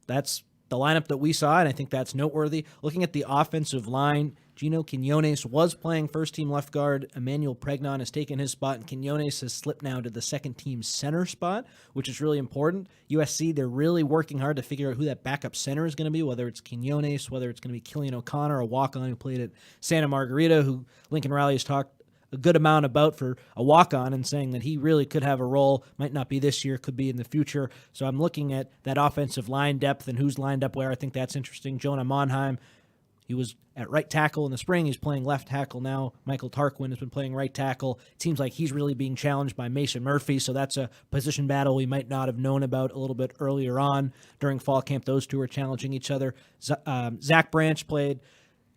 that's the lineup that we saw, and I think that's noteworthy. Looking at the offensive line, Gino Quinones was playing first-team left guard. Emmanuel Pregnon has taken his spot, and Quinones has slipped now to the second-team center spot, which is really important. USC, they're really working hard to figure out who that backup center is going to be, whether it's Quinones, whether it's going to be Killian O'Connor, a walk-on who played at Santa Margarita, who Lincoln Riley has talked a good amount about for a walk-on and saying that he really could have a role, might not be this year, could be in the future. So I'm looking at that offensive line depth and who's lined up where. I think that's interesting. Jonah Monheim, he was at right tackle in the spring. He's playing left tackle now. Michael Tarquin has been playing right tackle. It seems like he's really being challenged by Mason Murphy, so that's a position battle we might not have known about a little bit earlier on during fall camp. Those two are challenging each other. Zach Branch played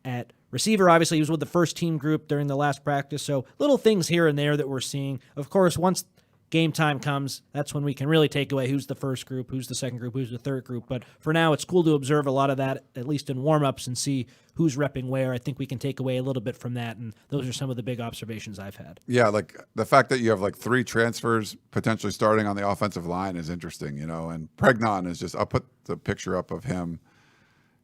at receiver. Obviously, he was with the first team group during the last practice, so little things here and there that we're seeing. Of course, once game time comes, that's when we can really take away who's the first group, who's the second group, who's the third group. But for now, it's cool to observe a lot of that, at least in warm-ups, and see who's repping where. I think we can take away a little bit from that, and those are some of the big observations I've had. Yeah, like the fact that you have like 3 transfers potentially starting on the offensive line is interesting, and Pregnon is just, I'll put the picture up of him.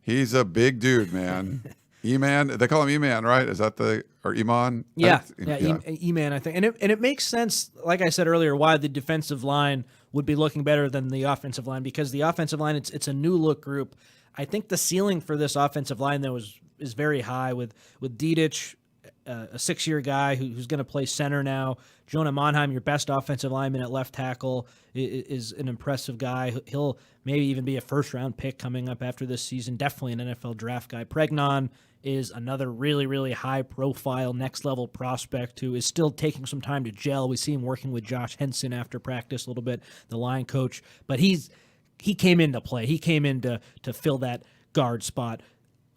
He's a big dude, man. E-Man, they call him E-Man, right? Is that or Iman? Yeah, E-Man, I think. And it makes sense, like I said earlier, why the defensive line would be looking better than the offensive line, because the offensive line, it's a new look group. I think the ceiling for this offensive line, though, is very high with Dedich, a 6-year guy who's going to play center now. Jonah Monheim, your best offensive lineman at left tackle, is an impressive guy. He'll maybe even be a first-round pick coming up after this season. Definitely an NFL draft guy. Pregnon is another really, really high-profile, next-level prospect who is still taking some time to gel. We see him working with Josh Henson after practice a little bit, the line coach. But he came in to play. He came in to fill that guard spot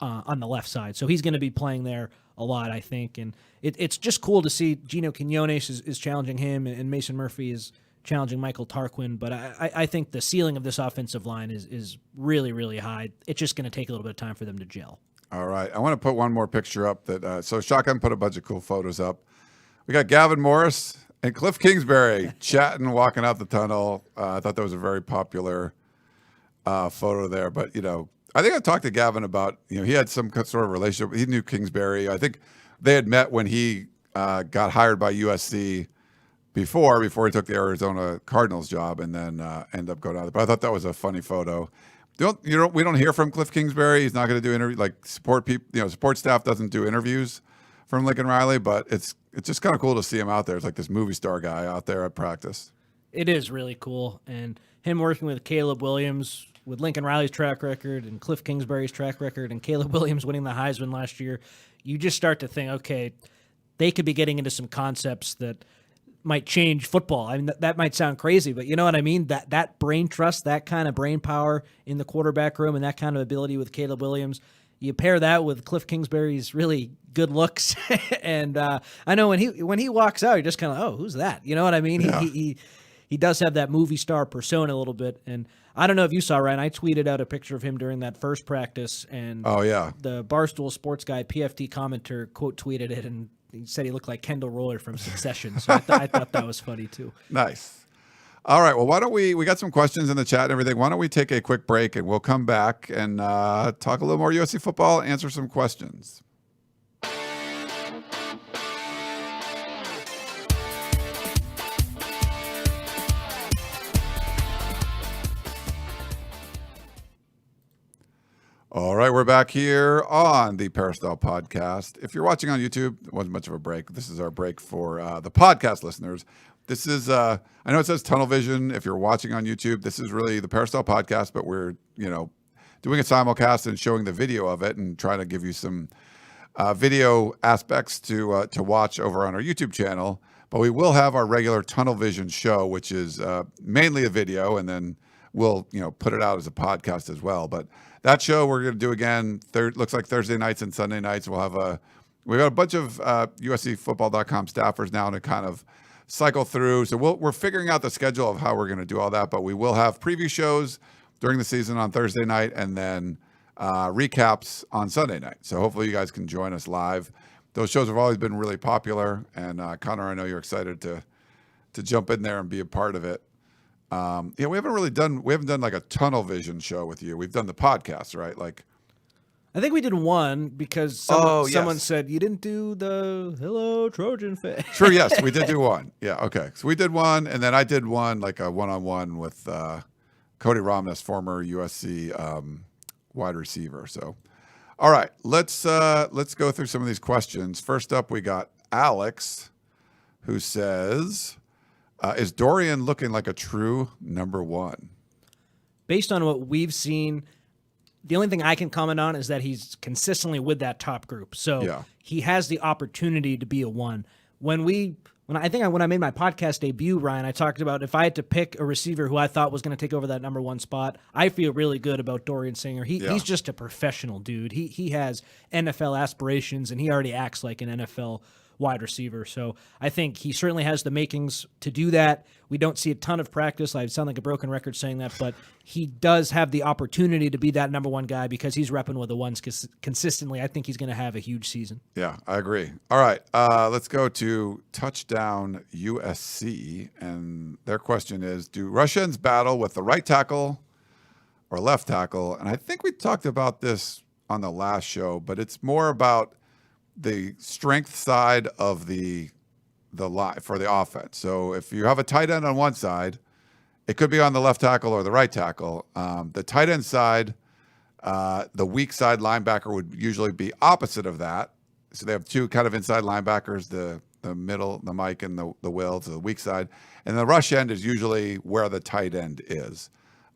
on the left side. So he's going to be playing there a lot, I think. And it's just cool to see Gino Quinones is challenging him, and Mason Murphy is challenging Michael Tarquin. But I think the ceiling of this offensive line is really, really high. It's just going to take a little bit of time for them to gel. All right. I want to put one more picture up. So Shotgun put a bunch of cool photos up. We got Gavin Morris and Cliff Kingsbury chatting, walking out the tunnel. I thought that was a very popular photo there. But, I think I talked to Gavin about, he had some sort of relationship. He knew Kingsbury. I think they had met when he got hired by USC before he took the Arizona Cardinals job, and then ended up going out there. But I thought that was a funny photo. We don't hear from Cliff Kingsbury. He's not going to do interviews. Like support people, support staff doesn't do interviews from Lincoln Riley. But it's just kind of cool to see him out there. It's like this movie star guy out there at practice. It is really cool, and him working with Caleb Williams, with Lincoln Riley's track record and Cliff Kingsbury's track record, and Caleb Williams winning the Heisman last year, you just start to think, okay, they could be getting into some concepts that might change football. I mean, that might sound crazy, but you know what I mean? That brain trust, that kind of brain power in the quarterback room, and that kind of ability with Caleb Williams, you pair that with Cliff Kingsbury's really good looks, and I know when he walks out, you're just kind of, oh, who's that? You know what I mean? Yeah. He does have that movie star persona a little bit, and I don't know if you saw, Ryan, I tweeted out a picture of him during that first practice, and the Barstool Sports Guy PFT commenter quote tweeted it, and he said he looked like Kendall Roller from Succession, so I thought that was funny too. Nice. All right, well, why don't we got some questions in the chat and everything. Why don't we take a quick break, and we'll come back and talk a little more USC football, answer some questions. All right, we're back here on the Peristyle Podcast. If you're watching on YouTube, it wasn't much of a break. This is our break for the podcast listeners. This is, I know it says Tunnel Vision. If you're watching on YouTube, this is really the Peristyle Podcast, but we're, doing a simulcast and showing the video of it and trying to give you some video aspects to watch over on our YouTube channel. But we will have our regular Tunnel Vision show, which is mainly a video, and then we'll, put it out as a podcast as well. But that show we're going to do again, looks like Thursday nights and Sunday nights. We'll have We got a bunch of USCFootball.com staffers now to kind of cycle through. So we're figuring out the schedule of how we're going to do all that, but we will have preview shows during the season on Thursday night and then recaps on Sunday night. So hopefully you guys can join us live. Those shows have always been really popular, and Connor, I know you're excited to jump in there and be a part of it. We haven't done like a tunnel vision show with you. We've done the podcast, right? Like, I think we did one because someone said you didn't do the Hello Trojan fan. Sure, yes, we did do one. Yeah, okay. So we did one, and then I did one, like a one-on-one with Cody Romness, former USC wide receiver. So, all right, let's go through some of these questions. First up, we got Alex, who says, is Dorian looking like a true number one? Based on what we've seen, the only thing I can comment on is that he's consistently with that top group. So he has the opportunity to be a one. When I made my podcast debut, Ryan, I talked about if I had to pick a receiver who I thought was going to take over that number one spot, I feel really good about Dorian Singer. He's just a professional dude. He has NFL aspirations, and he already acts like an NFL wide receiver. So I think he certainly has the makings to do that. We don't see a ton of practice. I sound like a broken record saying that, but he does have the opportunity to be that number one guy because he's repping with the ones consistently. I think he's going to have a huge season. Yeah, I agree. All right, let's go to Touchdown USC, and their question is, do Russians battle with the right tackle or left tackle? And I think we talked about this on the last show, but it's more about the strength side of the line for the offense. So if you have a tight end on one side, it could be on the left tackle or the right tackle. The tight end side, the weak side linebacker would usually be opposite of that. So they have two kind of inside linebackers, the middle, the Mike and the Will to the weak side. And the rush end is usually where the tight end is.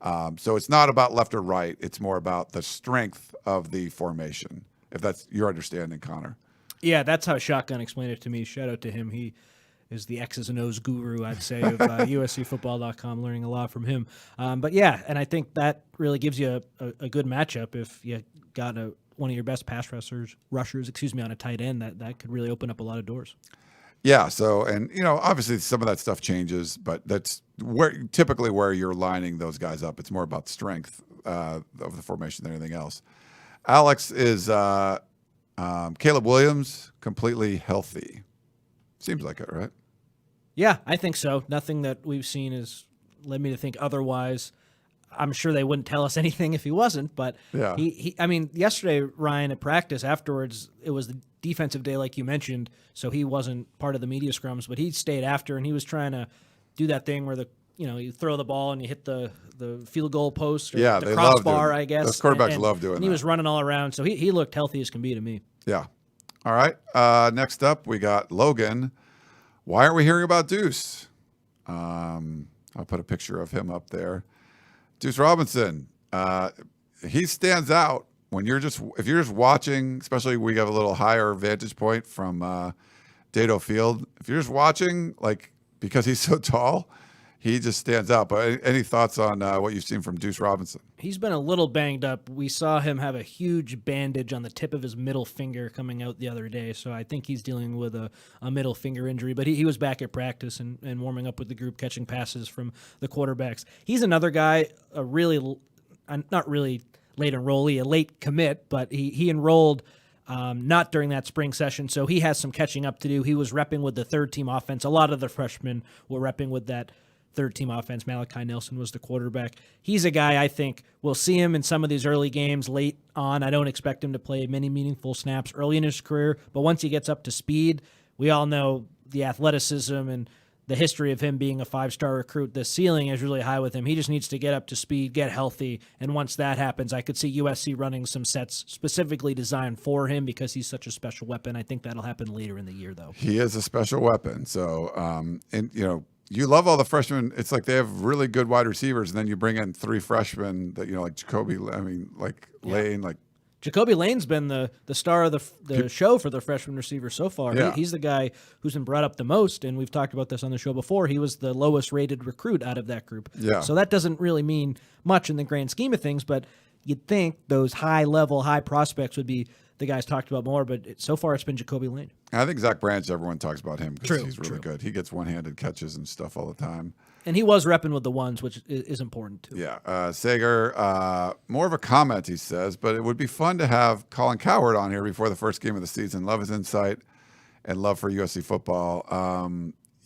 So it's not about left or right. It's more about the strength of the formation, if that's your understanding, Connor. Yeah, that's how Shotgun explained it to me. Shout out to him. He is the X's and O's guru, I'd say, of USCFootball.com, learning a lot from him. But yeah, and I think that really gives you a good matchup if you got one of your best pass rushers, on a tight end. That could really open up a lot of doors. Yeah, so, and, obviously some of that stuff changes, but that's typically where you're lining those guys up. It's more about strength of the formation than anything else. Alex is Caleb Williams completely healthy. Seems like it, right? Yeah, I think so. Nothing that we've seen has led me to think otherwise. I'm sure they wouldn't tell us anything if he wasn't, but yeah. Yesterday, Ryan, at practice afterwards, it was the defensive day, like you mentioned, so he wasn't part of the media scrums, but he stayed after, and he was trying to do that thing where you throw the ball and you hit the field goal post or the crossbar, I guess. Those quarterbacks love doing that. And he was running all around, so he looked healthy as can be to me. Yeah. All right. Next up, we got Logan. Why aren't we hearing about Deuce? I'll put a picture of him up there. Deuce Robinson. He stands out if you're just watching, especially we have a little higher vantage point from Dado Field. If you're just watching, because he's so tall, he just stands out. But any thoughts on what you've seen from Deuce Robinson? He's been a little banged up. We saw him have a huge bandage on the tip of his middle finger coming out the other day, so I think he's dealing with a middle finger injury. But he was back at practice and warming up with the group, catching passes from the quarterbacks. He's another guy, not really late enrollee, a late commit, but he enrolled not during that spring session, so he has some catching up to do. He was repping with the third-team offense. A lot of the freshmen were repping with that third-team offense. Malachi Nelson was the quarterback. He's a guy I think we'll see him in some of these early games late on. I don't expect him to play many meaningful snaps early in his career, but once he gets up to speed, we all know the athleticism and the history of him being a five-star recruit. The ceiling is really high with him. He just needs to get up to speed, get healthy, and once that happens, I could see USC running some sets specifically designed for him because he's such a special weapon. I think that'll happen later in the year, though. He is a special weapon. So, you love all the freshmen. It's like they have really good wide receivers, and then you bring in three freshmen that, like Jacoby, Lane, Jacoby Lane's been the star of the show for the freshman receiver so far. Yeah. He's the guy who's been brought up the most, and we've talked about this on the show before. He was the lowest rated recruit out of that group. Yeah. So that doesn't really mean much in the grand scheme of things, but you'd think those high-level, high prospects would be the guys talked about more, but so far it's been Jacoby Lane. I think Zach Branch, everyone talks about him because he's really True. good. He gets one-handed catches and stuff all the time. And he was repping with the ones, which is important too. Yeah. Sager, more of a comment, he says, but it would be fun to have Colin Cowherd on here before the first game of the season. Love his insight and love for USC football.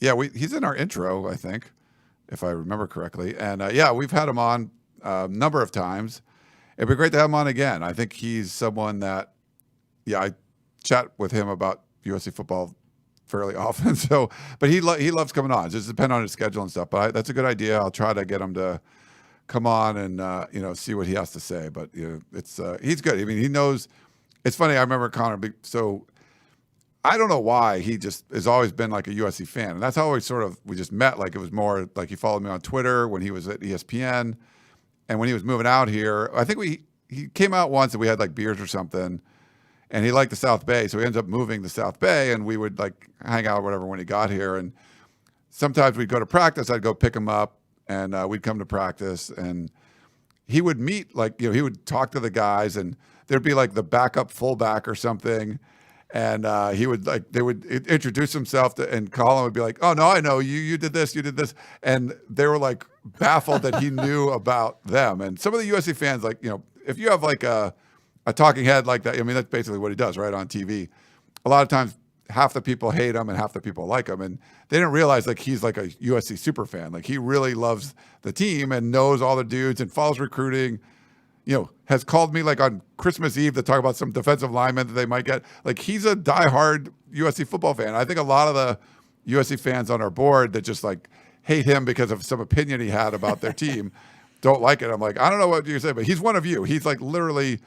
He's in our intro, I think, if I remember correctly. And we've had him on a number of times. It'd be great to have him on again. I think he's someone that, I chat with him about USC football fairly often. So, but he loves coming on. It just depends on his schedule and stuff. But that's a good idea. I'll try to get him to come on and see what he has to say. But it's he's good. I mean, he knows. It's funny. I remember Connor. So I don't know why he just has always been like a USC fan, and that's how we just met. Like it was more like he followed me on Twitter when he was at ESPN, and when he was moving out here, I think he came out once and we had like beers or something. And he liked the South Bay, so he ends up moving to South Bay, and we would like hang out or whatever when he got here. And sometimes we'd go to practice. I'd go pick him up, and we'd come to practice. And he would meet, he would talk to the guys, and there'd be like the backup fullback or something. And they would introduce himself and Colin would be like, "Oh no, I know you did this, and they were like baffled that he knew about them. And some of the USC fans, if you have like a talking head like that, I mean, that's basically what he does, right, on TV. A lot of times, half the people hate him and half the people like him, and they didn't realize he's like a USC super fan. Like he really loves the team and knows all the dudes and follows recruiting. Has called me like on Christmas Eve to talk about some defensive linemen that they might get. Like he's a diehard USC football fan. I think a lot of the USC fans on our board that just like hate him because of some opinion he had about their team don't like it. I'm like, I don't know what you say, but he's one of you. He's like literally.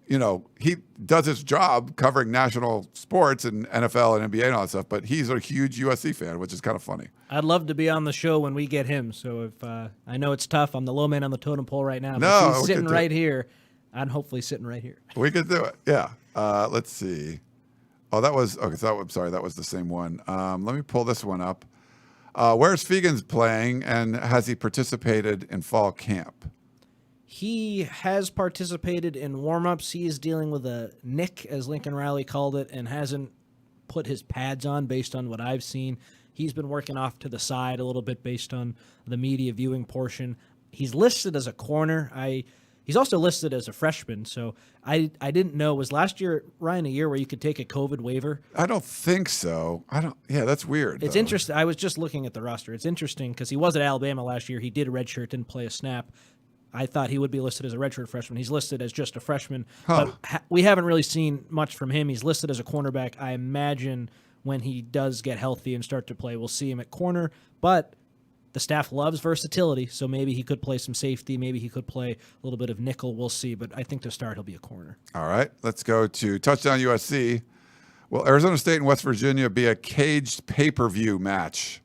He does his job covering national sports and NFL and NBA and all that stuff, but he's a huge USC fan, which is kind of funny. I'd love to be on the show when we get him. So if I know it's tough, I'm the low man on the totem pole right now. But he's sitting right here. I'm hopefully sitting right here. We could do it. Yeah. Let's see. Oh, that was okay. So I'm sorry, that was the same one. Let me pull this one up. Where's Fegans playing, and has he participated in fall camp? He has participated in warm-ups. He is dealing with a nick, as Lincoln Riley called it, and hasn't put his pads on based on what I've seen. He's been working off to the side a little bit based on the media viewing portion. He's listed as a corner. He's also listed as a freshman, so I didn't know. Was last year, Ryan, a year where you could take a COVID waiver? I don't think so. Yeah, that's weird. It's interesting. I was just looking at the roster. It's interesting because he was at Alabama last year. He did a redshirt, didn't play a snap. I thought he would be listed as a redshirt freshman. He's listed as just a freshman, but we haven't really seen much from him. He's listed as a cornerback. I imagine when he does get healthy and start to play, we'll see him at corner, but the staff loves versatility, so maybe he could play some safety. Maybe he could play a little bit of nickel. We'll see, but I think to start, he'll be a corner. All right, let's go to Touchdown USC. Will Arizona State and West Virginia be a caged pay-per-view match?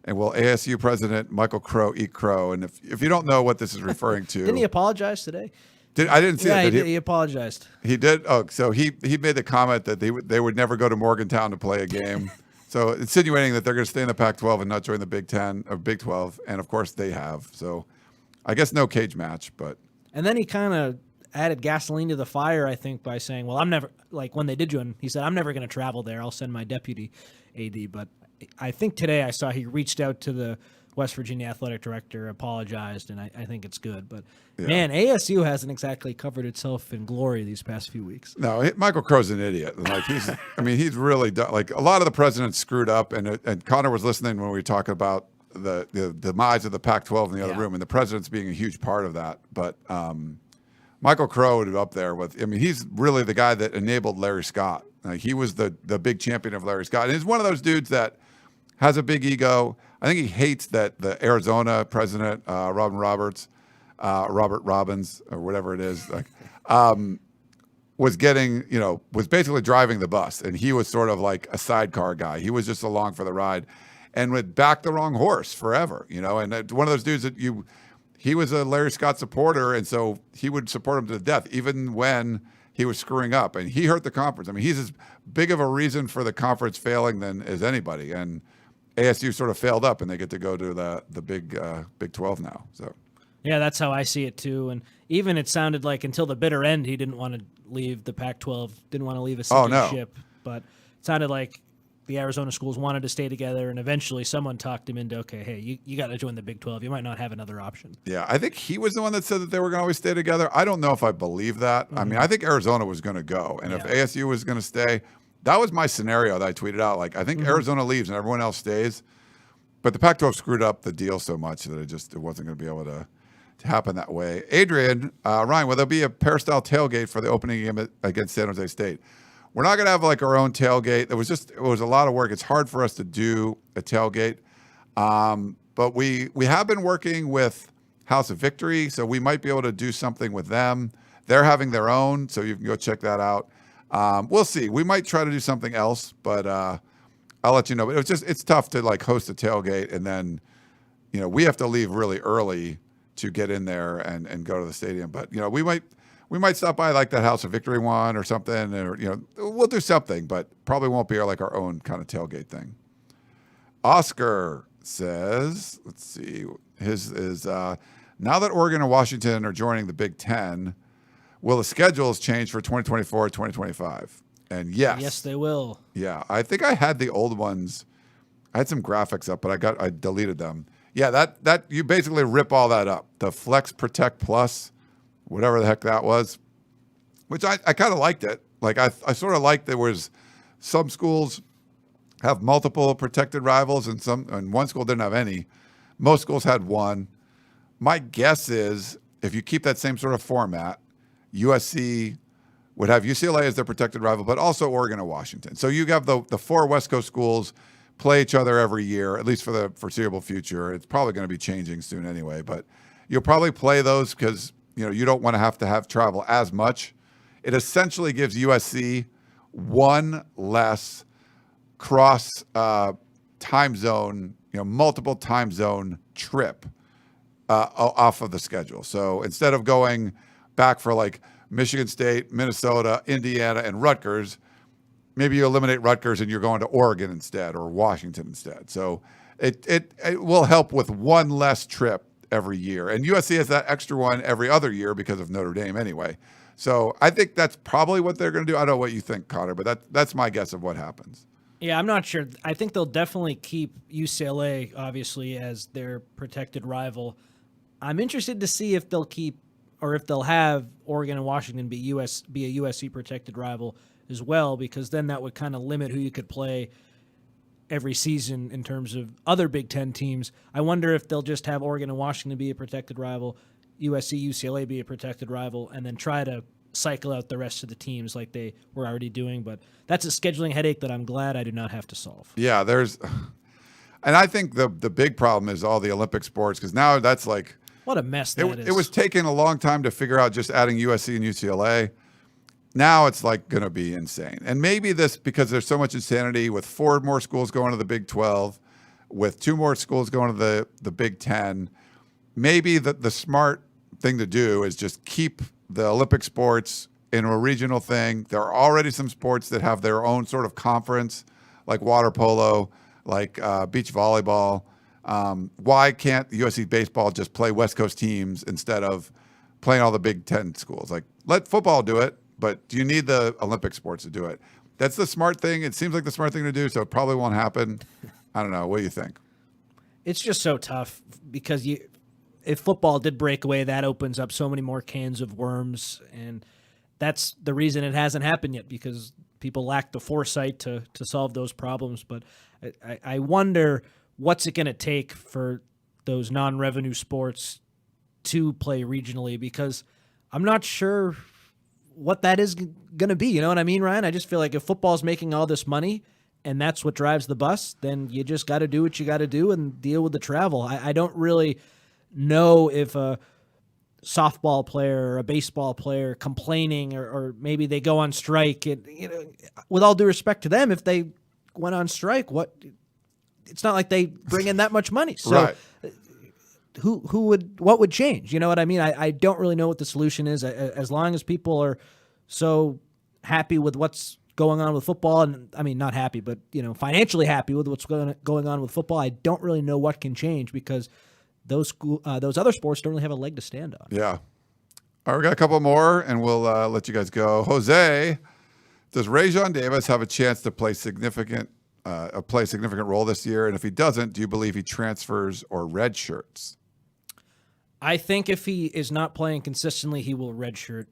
And will ASU President Michael Crow eat crow? And if you don't know what this is referring to, didn't he apologize today? I didn't see that. Yeah, he apologized. He did. Oh, so he made the comment that they would never go to Morgantown to play a game. So insinuating that they're going to stay in the Pac-12 and not join the Big 10 or Big 12, and of course they have. So I guess no cage match, but. And then he kind of added gasoline to the fire, I think, by saying, "Well, I'm never like when they did join." He said, "I'm never going to travel there. I'll send my deputy AD." But I think today I saw he reached out to the West Virginia athletic director, apologized, and I think it's good. But, man, ASU hasn't exactly covered itself in glory these past few weeks. No, Michael Crow's an idiot. Like he's really done. Like a lot of the presidents screwed up, and Connor was listening when we were talking about the demise of the Pac-12 in the other room, and the presidents being a huge part of that. But Michael Crow would be up there with. I mean, he's really the guy that enabled Larry Scott. Like, he was the big champion of Larry Scott, and he's one of those dudes that has a big ego. I think he hates that the Arizona president, Robert Robbins, or whatever it is, was basically driving the bus, and he was sort of like a sidecar guy. He was just along for the ride, and would back the wrong horse forever, And one of those dudes that he was a Larry Scott supporter, and so he would support him to the death, even when he was screwing up, and he hurt the conference. I mean, he's as big of a reason for the conference failing as anybody, and ASU sort of failed up, and they get to go to the Big 12 now. So, Yeah, that's how I see it too. And even it sounded like until the bitter end, he didn't want to leave the Pac-12, didn't want to leave a sinking ship. But it sounded like the Arizona schools wanted to stay together, and eventually someone talked him into, okay, hey, you got to join the Big 12. You might not have another option. Yeah, I think he was the one that said that they were going to always stay together. I don't know if I believe that. I mean, I think Arizona was going to go, and if ASU was going to stay, that was my scenario that I tweeted out. Like, I think Arizona leaves and everyone else stays, but the Pac-12 screwed up the deal so much that it wasn't going to be able to happen that way. Adrian, Ryan, will there be a Peristyle tailgate for the opening game against San Jose State? We're not going to have like our own tailgate. It was a lot of work. It's hard for us to do a tailgate, but we have been working with House of Victory, so we might be able to do something with them. They're having their own, so you can go check that out. We'll see. We might try to do something else, but I'll let you know. But it's tough to like host a tailgate and then, we have to leave really early to get in there and go to the stadium. But we might stop by like that House of Victory one or something, or we'll do something, but probably won't be our own kind of tailgate thing. Oscar says, let's see, his is now that Oregon and Washington are joining the Big Ten, will the schedules change for 2024 2025? And yes, they will. Yeah, I think I had the old ones. I had some graphics up, but I deleted them. Yeah, that you basically rip all that up. The Flex Protect Plus, whatever the heck that was, which I kind of liked it. Like I sort of liked there was some schools have multiple protected rivals and one school didn't have any. Most schools had one. My guess is if you keep that same sort of format, USC would have UCLA as their protected rival, but also Oregon and Washington. So you have the four West Coast schools play each other every year, at least for the foreseeable future. It's probably going to be changing soon anyway, but you'll probably play those because you don't want to have travel as much. It essentially gives USC one less cross time zone, multiple time zone trip off of the schedule. So instead of going back for like Michigan State, Minnesota, Indiana, and Rutgers, maybe you eliminate Rutgers and you're going to Oregon instead or Washington instead. So it will help with one less trip every year. And USC has that extra one every other year because of Notre Dame anyway. So I think that's probably what they're going to do. I don't know what you think, Connor, but that's my guess of what happens. Yeah, I'm not sure. I think they'll definitely keep UCLA, obviously, as their protected rival. I'm interested to see if they'll keep or if they'll have Oregon and Washington be a USC protected rival as well, because then that would kind of limit who you could play every season in terms of other Big Ten teams. I wonder if they'll just have Oregon and Washington be a protected rival, USC, UCLA be a protected rival, and then try to cycle out the rest of the teams like they were already doing. But that's a scheduling headache that I'm glad I do not have to solve. Yeah, and I think the big problem is all the Olympic sports, because now that's like, what a mess that is. It was taking a long time to figure out just adding USC and UCLA. Now it's like going to be insane. And maybe this, because there's so much insanity with 4 more schools going to the Big 12, with 2 more schools going to the Big 10, maybe the smart thing to do is just keep the Olympic sports in a regional thing. There are already some sports that have their own sort of conference, like water polo, like beach volleyball. Why can't USC baseball just play West Coast teams instead of playing all the Big 10 schools? Like, let football do it. But do you need the Olympic sports to do it? That's the smart thing. It seems like the smart thing to do, so it probably won't happen. I don't know. What do you think? It's just so tough because if football did break away, that opens up so many more cans of worms, and that's the reason it hasn't happened yet, because people lack the foresight to solve those problems. But I wonder what's it going to take for those non-revenue sports to play regionally, because I'm not sure what that is going to be. You know what I mean, Ryan? I just feel like if football's making all this money and that's what drives the bus, then you just got to do what you got to do and deal with the travel. I don't really know if a softball player or a baseball player complaining or maybe they go on strike. And, with all due respect to them, if they went on strike, it's not like they bring in that much money. So right. What would change? You know what I mean? I don't really know what the solution is. As long as people are so happy with what's going on with football, and I mean, not happy, but financially happy with what's going on with football, I don't really know what can change, because those other sports don't really have a leg to stand on. Yeah. All right, we got a couple more, and we'll let you guys go. Jose, does Rajon Davis have a chance to play significant role this year? And if he doesn't, do you believe he transfers or redshirts? I think if he is not playing consistently, he will redshirt,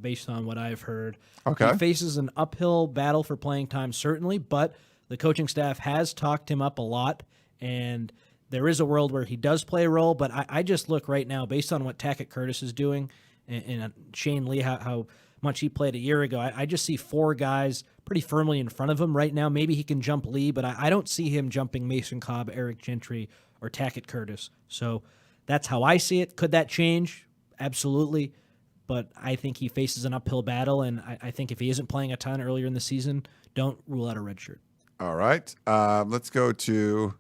based on what I've heard. Okay. He faces an uphill battle for playing time, certainly, but the coaching staff has talked him up a lot, and there is a world where he does play a role. But I just look right now, based on what Tackett Curtis is doing, and Shane Lee, how much he played a year ago, I just see 4 guys pretty firmly in front of him right now. Maybe he can jump Lee, but I don't see him jumping Mason Cobb, Eric Gentry, or Tackett Curtis. So that's how I see it. Could that change? Absolutely. But I think he faces an uphill battle, and I think if he isn't playing a ton earlier in the season, don't rule out a red shirt. All right. Let's go to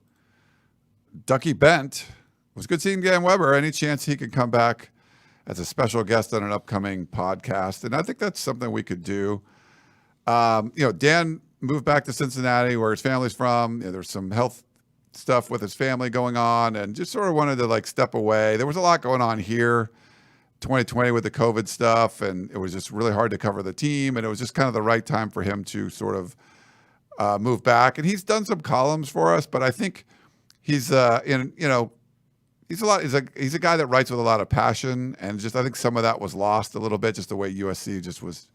Ducky Bent. It was good seeing Dan Weber. Any chance he could come back as a special guest on an upcoming podcast? And I think that's something we could do. Dan moved back to Cincinnati, where his family's from. There's some health stuff with his family going on, and just sort of wanted to step away. There was a lot going on here 2020 with the COVID stuff, and it was just really hard to cover the team, and it was just kind of the right time for him to sort of move back. And he's done some columns for us, but I think he's he's a guy that writes with a lot of passion, and just I think some of that was lost a little bit, just the way USC just was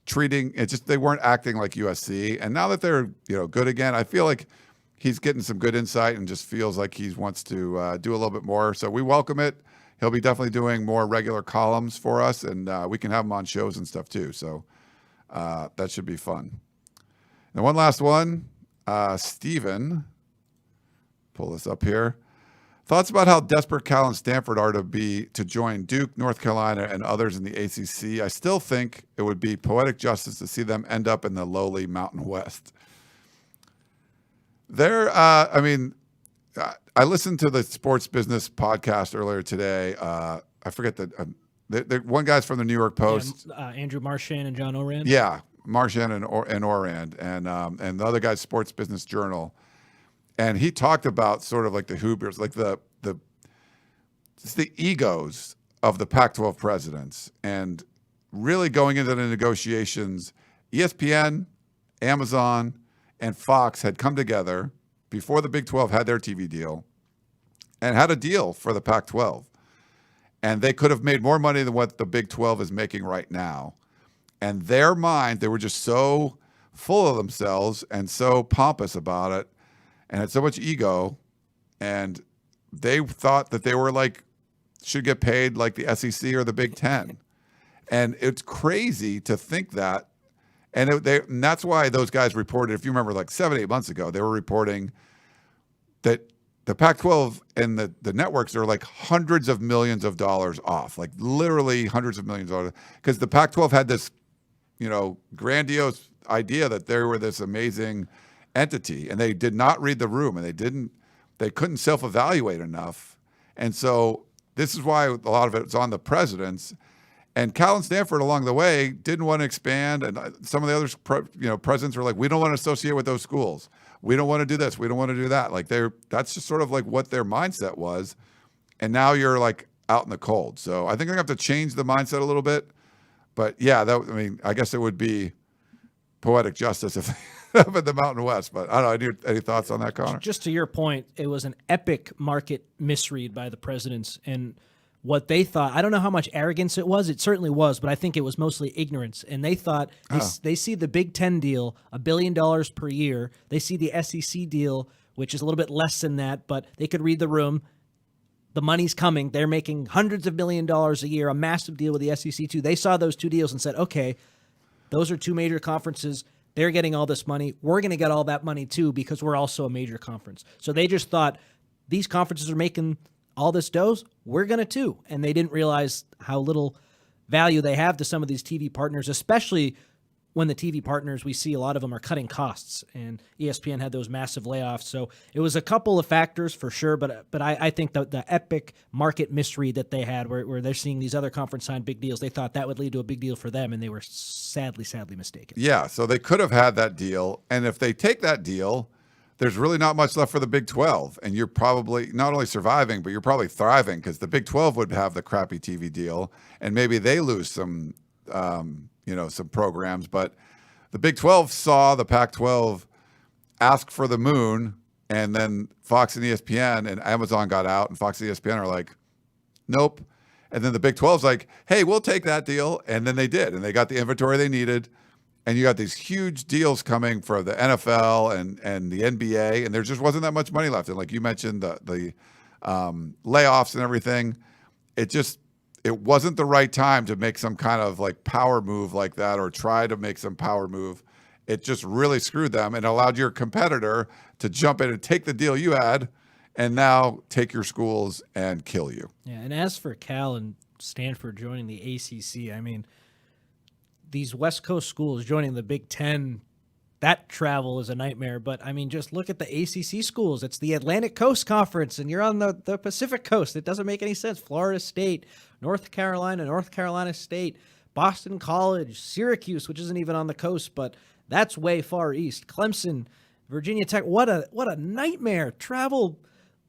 treating it. Just they weren't acting like USC, and now that they're good again, I feel like he's getting some good insight and just feels like he wants to do a little bit more. So we welcome it. He'll be definitely doing more regular columns for us, and we can have him on shows and stuff too. So that should be fun. And one last one, Steven, pull this up here. Thoughts about how desperate Cal and Stanford are to join Duke, North Carolina, and others in the ACC. I still think it would be poetic justice to see them end up in the lowly Mountain West. I listened to the Sports Business podcast earlier today. I forget that one guy's from the New York Post. Andrew Marchand and John Oran. Yeah, Marchand and Oran, and the other guy's Sports Business Journal. And he talked about sort of like the hubris, like it's the egos of the Pac-12 presidents, and really going into the negotiations. ESPN, Amazon, and Fox had come together before the Big 12 had their TV deal and had a deal for the Pac-12. And they could have made more money than what the Big 12 is making right now. And their mind, they were just so full of themselves and so pompous about it and had so much ego. And they thought that they were should get paid like the SEC or the Big 10. And it's crazy to think that. And that's why those guys reported, if you remember 7-8 months ago, they were reporting that the Pac-12 and the networks are hundreds of millions of dollars off, literally hundreds of millions of dollars. Because the Pac-12 had this, grandiose idea that they were this amazing entity, and they did not read the room, and they couldn't self-evaluate enough. And so this is why a lot of it is on the presidents. And Cal and Stanford along the way didn't want to expand, and some of the other presidents were like, we don't want to associate with those schools. We don't want to do this. We don't want to do that. That's just sort of what their mindset was. And now you're out in the cold. So I think they're going to have to change the mindset a little bit. But yeah, I guess it would be poetic justice if up in the Mountain West. But I don't know. Any thoughts on that, Connor? Just to your point, it was an epic market misread by the presidents, and what they thought, I don't know how much arrogance it was. It certainly was, but I think it was mostly ignorance. And they thought they see the Big Ten deal, $1 billion per year. They see the SEC deal, which is a little bit less than that, but they could read the room. The money's coming. They're making hundreds of $1 million a year, a massive deal with the SEC too. They saw those two deals and said, okay, those are two major conferences. They're getting all this money. We're going to get all that money too because we're also a major conference. So they just thought these conferences are making all this dough, we're going to too. And they didn't realize how little value they have to some of these TV partners, especially when the TV partners, we see a lot of them are cutting costs, and ESPN had those massive layoffs. So it was a couple of factors for sure, but I think the epic market misread that they had where they're seeing these other conference signed big deals, they thought that would lead to a big deal for them, and they were sadly mistaken. Yeah, so they could have had that deal, and if they take that deal, there's really not much left for the Big 12, and you're probably not only surviving, but you're probably thriving because the Big 12 would have the crappy TV deal, and maybe they lose some, some programs. But the Big 12 saw the Pac-12 ask for the moon, and then Fox and ESPN and Amazon got out, and Fox and ESPN are like, nope. And then the Big 12's like, hey, we'll take that deal, and then they did, and they got the inventory they needed. And you got these huge deals coming for the NFL and the NBA, and there just wasn't that much money left. And like you mentioned, the layoffs and everything, it wasn't the right time to make some kind of like power move like that or try to make some power move. It just really screwed them and allowed your competitor to jump in and take the deal you had and now take your schools and kill you. Yeah, and as for Cal and Stanford joining the ACC, I mean, these West Coast schools joining the Big Ten, that travel is a nightmare. But, I mean, just look at the ACC schools. It's the Atlantic Coast Conference, and you're on the Pacific Coast. It doesn't make any sense. Florida State, North Carolina State, Boston College, Syracuse, which isn't even on the coast, but that's way far east. Clemson, Virginia Tech. What a nightmare travel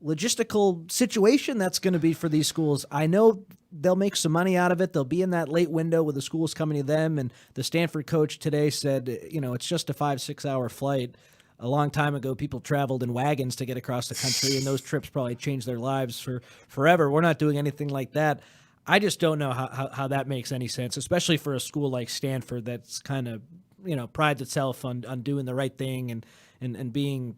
logistical situation that's going to be for these schools. I know they'll make some money out of it. They'll be in that late window with the schools coming to them. And the Stanford coach today said, it's just a 5-6 hour flight. A long time ago, people traveled in wagons to get across the country, and those trips probably changed their lives for forever. We're not doing anything like that. I just don't know how that makes any sense, especially for a school like Stanford that's kind of, prides itself on doing the right thing and being,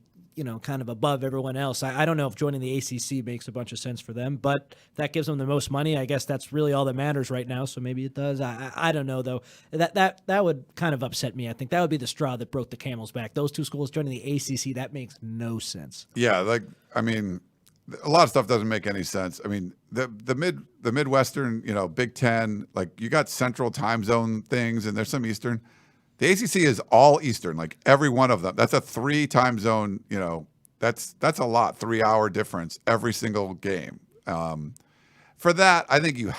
kind of above everyone else. I don't know if joining the ACC makes a bunch of sense for them, but if that gives them the most money, I guess that's really all that matters right now. So maybe it does. I don't know though. That would kind of upset me. I think that would be the straw that broke the camel's back. Those two schools joining the ACC, that makes no sense. Yeah, a lot of stuff doesn't make any sense. I mean, the Midwestern, Big Ten, like you got central time zone things, and there's some Eastern. The ACC is all Eastern, like every one of them. That's a 3 time zone, that's a lot, 3 hour difference every single game. For that, I think you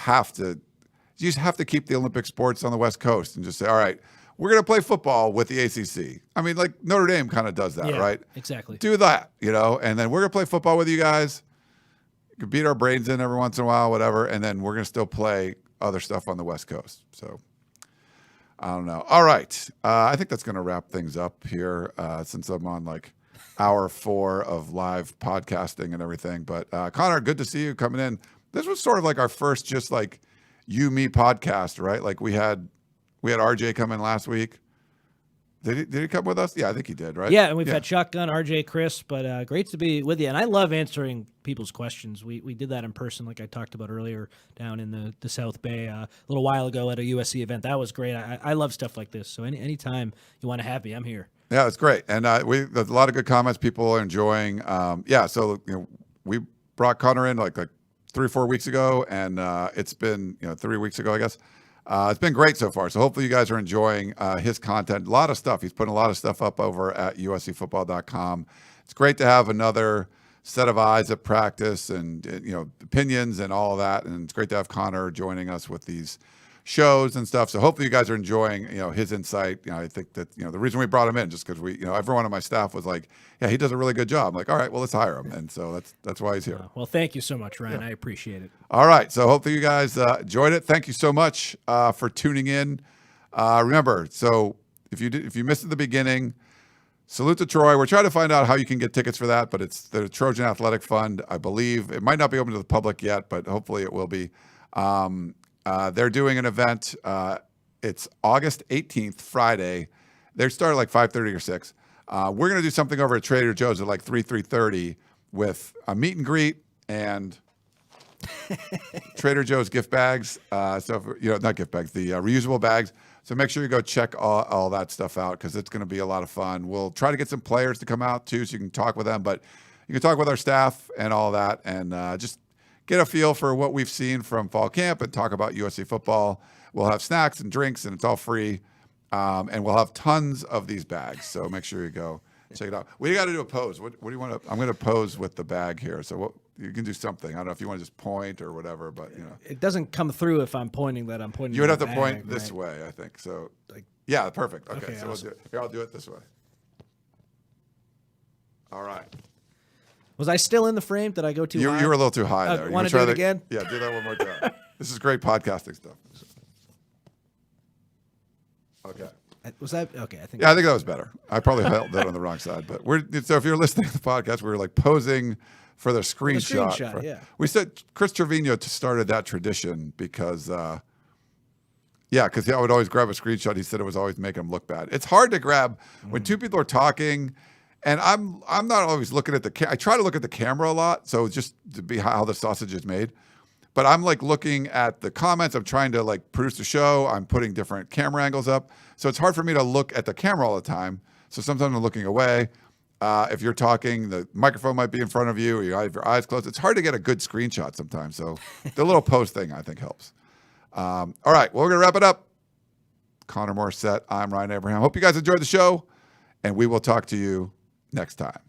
just have to keep the Olympic sports on the West Coast and just say, all right, we're going to play football with the ACC. I mean, like Notre Dame kind of does that, yeah, right? Exactly. Do that, and then we're going to play football with you guys. You can beat our brains in every once in a while, whatever, and then we're going to still play other stuff on the West Coast. So I don't know. All right. I think that's going to wrap things up here since I'm on like hour 4 of live podcasting and everything. But Connor, good to see you coming in. This was sort of like our first just like you, me podcast, right? Like we had RJ come in last week. Did he come with us? Yeah, I think he did, right? Yeah, and we've had Shotgun, RJ, Chris, but great to be with you. And I love answering people's questions. We did that in person, like I talked about earlier, down in the South Bay a little while ago at a USC event. That was great. I love stuff like this. So anytime you want to have me, I'm here. Yeah, it's great. And there's a lot of good comments people are enjoying. So we brought Connor in like 3 or 4 weeks ago, and it's been 3 weeks ago, I guess. It's been great so far. So hopefully you guys are enjoying his content. A lot of stuff. He's putting a lot of stuff up over at uscfootball.com. It's great to have another set of eyes at practice and opinions and all of that. And it's great to have Connor joining us with these shows and stuff. So hopefully you guys are enjoying his insight. I think that the reason we brought him in just because we everyone on my staff was like, yeah, he does a really good job. I'm like, all right, well, let's hire him. And so that's why he's here. Well, thank you so much, Ryan. I appreciate it. All right, so hopefully you guys enjoyed it. Thank you so much for tuning in. Remember, so if you missed at the beginning, salute to Troy. We're trying to find out how you can get tickets for that, but it's the Trojan Athletic Fund, I believe. It might not be open to the public yet, but hopefully it will be. They're doing an event. It's August 18th, Friday. They start at like 5:30 or 6. We're going to do something over at Trader Joe's at like 3:30 with a meet and greet and Trader Joe's gift bags. Not gift bags, the reusable bags. So make sure you go check all that stuff out because it's going to be a lot of fun. We'll try to get some players to come out too so you can talk with them, but you can talk with our staff and all that and just get a feel for what we've seen from fall camp and talk about USC football. We'll have snacks and drinks, and it's all free. And we'll have tons of these bags. So make sure you go check it out. We got to do a pose. What do you want to? I'm going to pose with the bag here. So you can do something. I don't know if you want to just point or whatever, but it doesn't come through if I'm pointing that I'm pointing. You would have to point this way, I think. So yeah, perfect. Okay, so awesome. We'll do it. Here, I'll do it this way. All right. Was I still in the frame? Did I go too high? You were a little too high there. Want to do it again? Yeah, do that one more time. This is great podcasting stuff. Okay. Was that okay? I think that was better. I probably held that on the wrong side, but so if you're listening to the podcast, we were like posing for the screenshot. Yeah. We said Chris Trevino started that tradition because, because I would always grab a screenshot. He said it was always making him look bad. It's hard to grab when two people are talking, and I'm not always looking at I try to look at the camera a lot, so just to be how the sausage is made. But I'm like looking at the comments. I'm trying to like produce the show. I'm putting different camera angles up. So it's hard for me to look at the camera all the time. So sometimes I'm looking away. If you're talking, the microphone might be in front of you or you have your eyes closed. It's hard to get a good screenshot sometimes. So the little post thing I think helps. All right, well, we're going to wrap it up. Connor Morrissette, I'm Ryan Abraham. Hope you guys enjoyed the show, and we will talk to you next time.